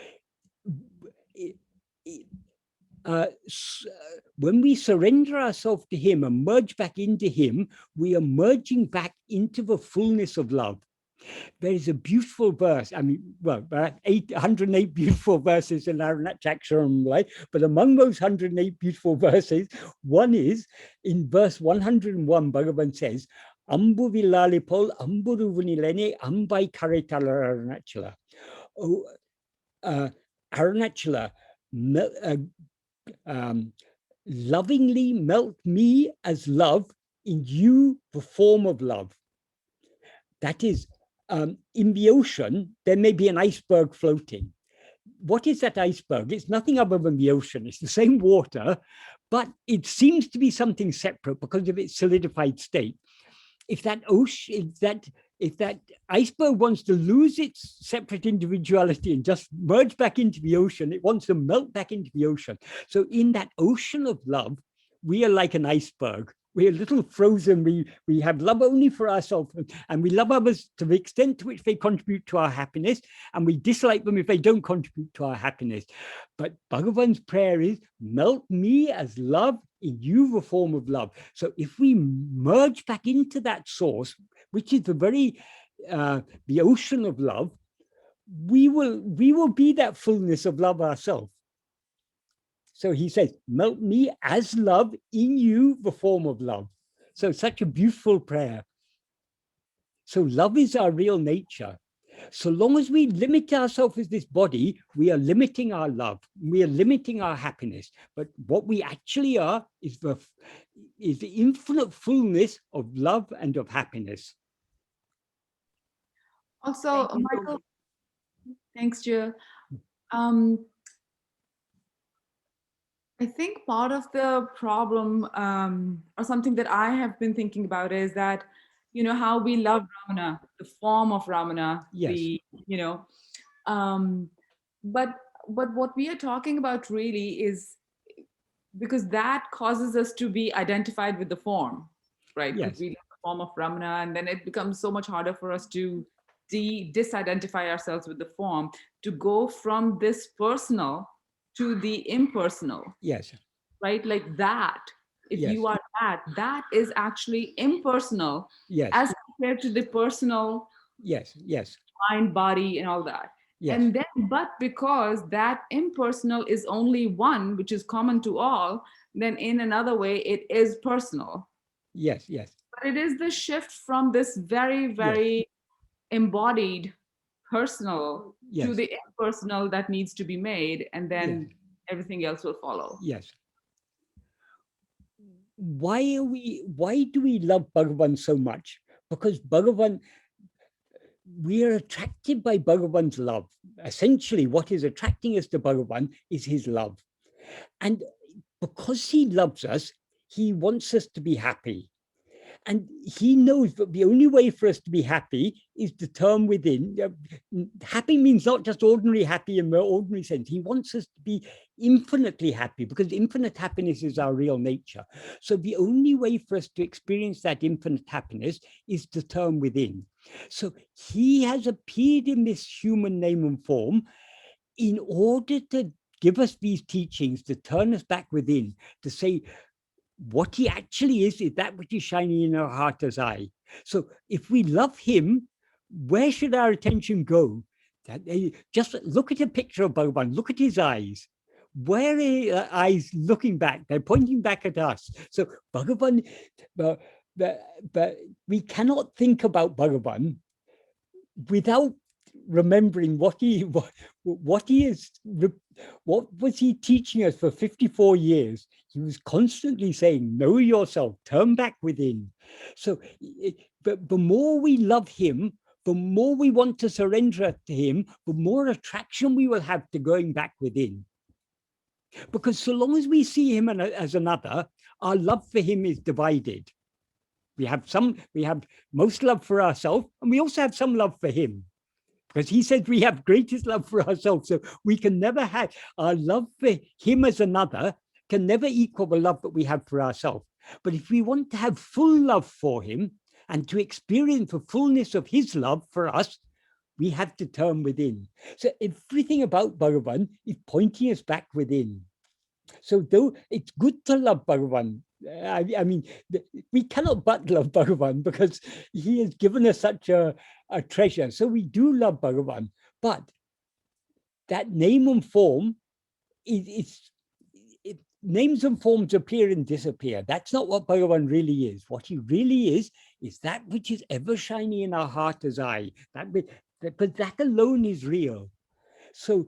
when we surrender ourselves to him and merge back into him, we are merging back into the fullness of love. There is a beautiful verse, I mean, well, 108 beautiful verses in Aruṇācala Akṣaramaṇamālai, but among those 108 beautiful verses, one is in verse 101, Bhagavan says, Ambu Vilalipol, Amburu Vunilene, Ambai Karitala Aruṇācala. Oh, Aruṇācala, lovingly melt me as love in you, the form of love. That is, in the ocean, there may be an iceberg floating. What is that iceberg? It's nothing other than the ocean. It's the same water, but it seems to be something separate because of its solidified state. If that ocean, if that iceberg wants to lose its separate individuality and just merge back into the ocean, it wants to melt back into the ocean. So in that ocean of love, we are like an iceberg. We're a little frozen. We have love only for ourselves, and we love others to the extent to which they contribute to our happiness, and we dislike them if they don't contribute to our happiness. But Bhagavan's prayer is, melt me as love in you, the form of love. So if we merge back into that source, which is the very the ocean of love, we will be that fullness of love ourselves. So he says, melt me as love in you, the form of love. So such a beautiful prayer. So love is our real nature. So long as we limit ourselves as this body, we are limiting our love. We are limiting our happiness. But what we actually are is the infinite fullness of love and of happiness. Also, Michael, thanks, Jill. I think part of the problem, or something that I have been thinking about, is that, you know, how we love Ramana, the form of Ramana, Yes. But what we are talking about really is, because that causes us to be identified with the form, right? Yes. Because we love the form of Ramana, and then it becomes so much harder for us to disidentify ourselves with the form, to go from this personal to the impersonal. Yes. Right? Like that. If Yes. you are that is actually impersonal. Yes. As compared to the personal. Yes. Yes. Mind, body, and all that. Yes. And then, but because that impersonal is only one, which is common to all, then in another way, it is personal. Yes. Yes. But it is the shift from this very, very embodied personal to the impersonal that needs to be made, and then everything else will follow. Yes. Why do we love Bhagavan so much? Because Bhagavan, we are attracted by Bhagavan's love. Essentially, what is attracting us to Bhagavan is his love. And because he loves us, he wants us to be happy. And he knows that the only way for us to be happy is to turn within. Happy means not just ordinary happy in the ordinary sense. He wants us to be infinitely happy, because infinite happiness is our real nature. So the only way for us to experience that infinite happiness is to turn within. So he has appeared in this human name and form in order to give us these teachings, to turn us back within, to say, what he actually is that which is shining in our heart as I. So if we love him, where should our attention go? Just look at a picture of Bhagavan, look at his eyes. Where are his eyes looking back? They're pointing back at us. So Bhagavan, but we cannot think about Bhagavan without remembering what was he teaching us for 54 years. He was constantly saying, know yourself, turn back within. So but the more we love him, the more we want to surrender to him, the more attraction we will have to going back within. Because so long as we see him as another, our love for him is divided. We have most love for ourselves, and we also have some love for him. Because he said we have greatest love for ourselves. So we can never have, our love for him as another can never equal the love that we have for ourselves. But if we want to have full love for him and to experience the fullness of his love for us, we have to turn within. So everything about Bhagavan is pointing us back within. So though it's good to love Bhagavan, I mean, we cannot but love Bhagavan, because he has given us such a a treasure. So we do love Bhagavan, but that name and form, names and forms appear and disappear. That's not what Bhagavan really is. What he really is that which is ever shining in our heart as I. But that alone is real. So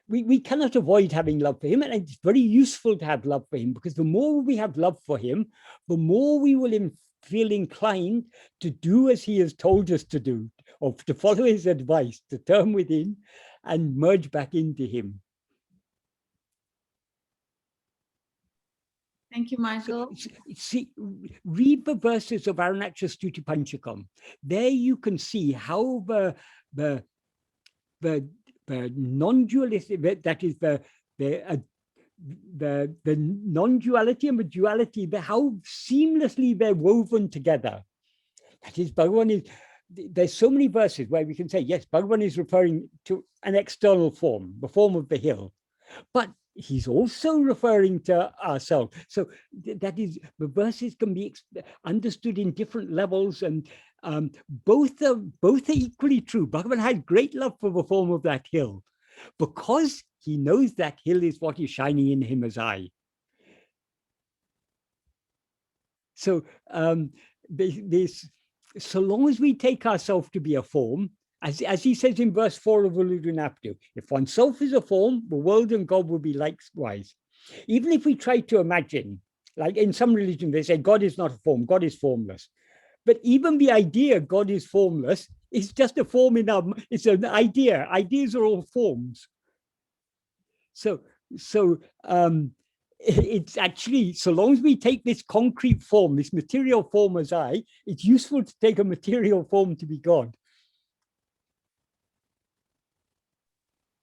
we cannot avoid having love for him, and it's very useful to have love for him, because the more we have love for him, the more we will feel inclined to do as he has told us to do, or to follow his advice, to turn within and merge back into him. Thank you, Michael. See, read the verses of Aruṇācala Stuti Panchakam. There you can see how the non-dualistic, that is the non-duality and the duality, how seamlessly they're woven together. That is, Bhagavan is, there's so many verses where we can say, yes, Bhagavan is referring to an external form, the form of the hill, but he's also referring to ourselves. So that is, the verses can be understood in different levels, and both are equally true. Bhagavan had great love for the form of that hill, because he knows that hill is what is shining in him as I. So so long as we take ourselves to be a form, as he says in verse 4 of Ulladu Narpadu, if oneself is a form, the world and God will be likewise. Even if we try to imagine, like in some religion, they say God is not a form, God is formless. But even the idea God is formless is just a form it's an idea. Ideas are all forms. So it's actually, so long as we take this concrete form, this material form as I, it's useful to take a material form to be God.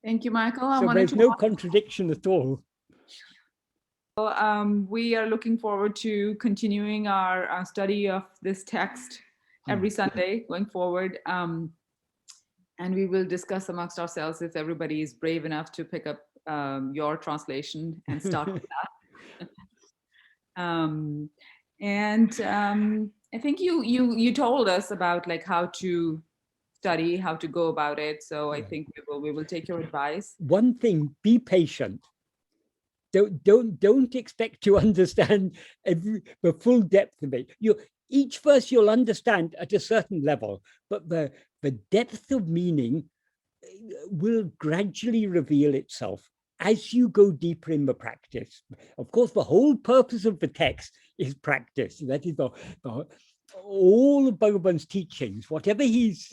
Thank you, Michael. So there's no contradiction at all. We are looking forward to continuing our study of this text every Sunday going forward. And we will discuss amongst ourselves if everybody is brave enough to pick up your translation and start with that. I think you told us about like how to study, how to go about it. So I think we will take your advice. One thing, be patient. Don't expect to understand the full depth of it. Each verse you'll understand at a certain level, but the depth of meaning will gradually reveal itself as you go deeper in the practice. Of course, the whole purpose of the text is practice. That is all of Bhagavan's teachings, whatever he's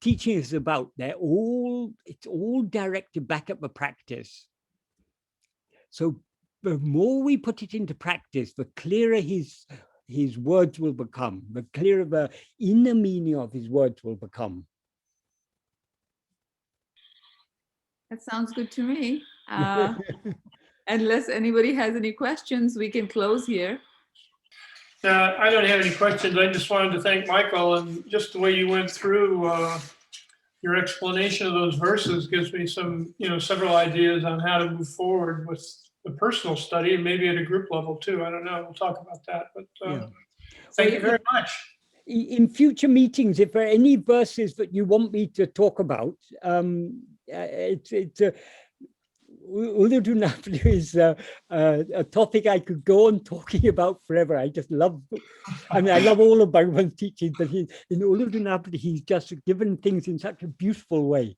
teaching us about, it's all directed back at the practice. So the more we put it into practice, the clearer his words will become, the clearer the inner meaning of his words will become. That sounds good to me. Unless anybody has any questions, we can close here. I don't have any questions. I just wanted to thank Michael, and just the way you went through your explanation of those verses gives me some, several ideas on how to move forward with the personal study, and maybe at a group level too. I don't know. We'll talk about that. But thank you very much. In future meetings, if there are any verses that you want me to talk about, Ulladu Narpadu is a topic I could go on talking about forever. I just love, I love all of Bhagavan's teachings, but in Ulladu Narpadu, he's just given things in such a beautiful way.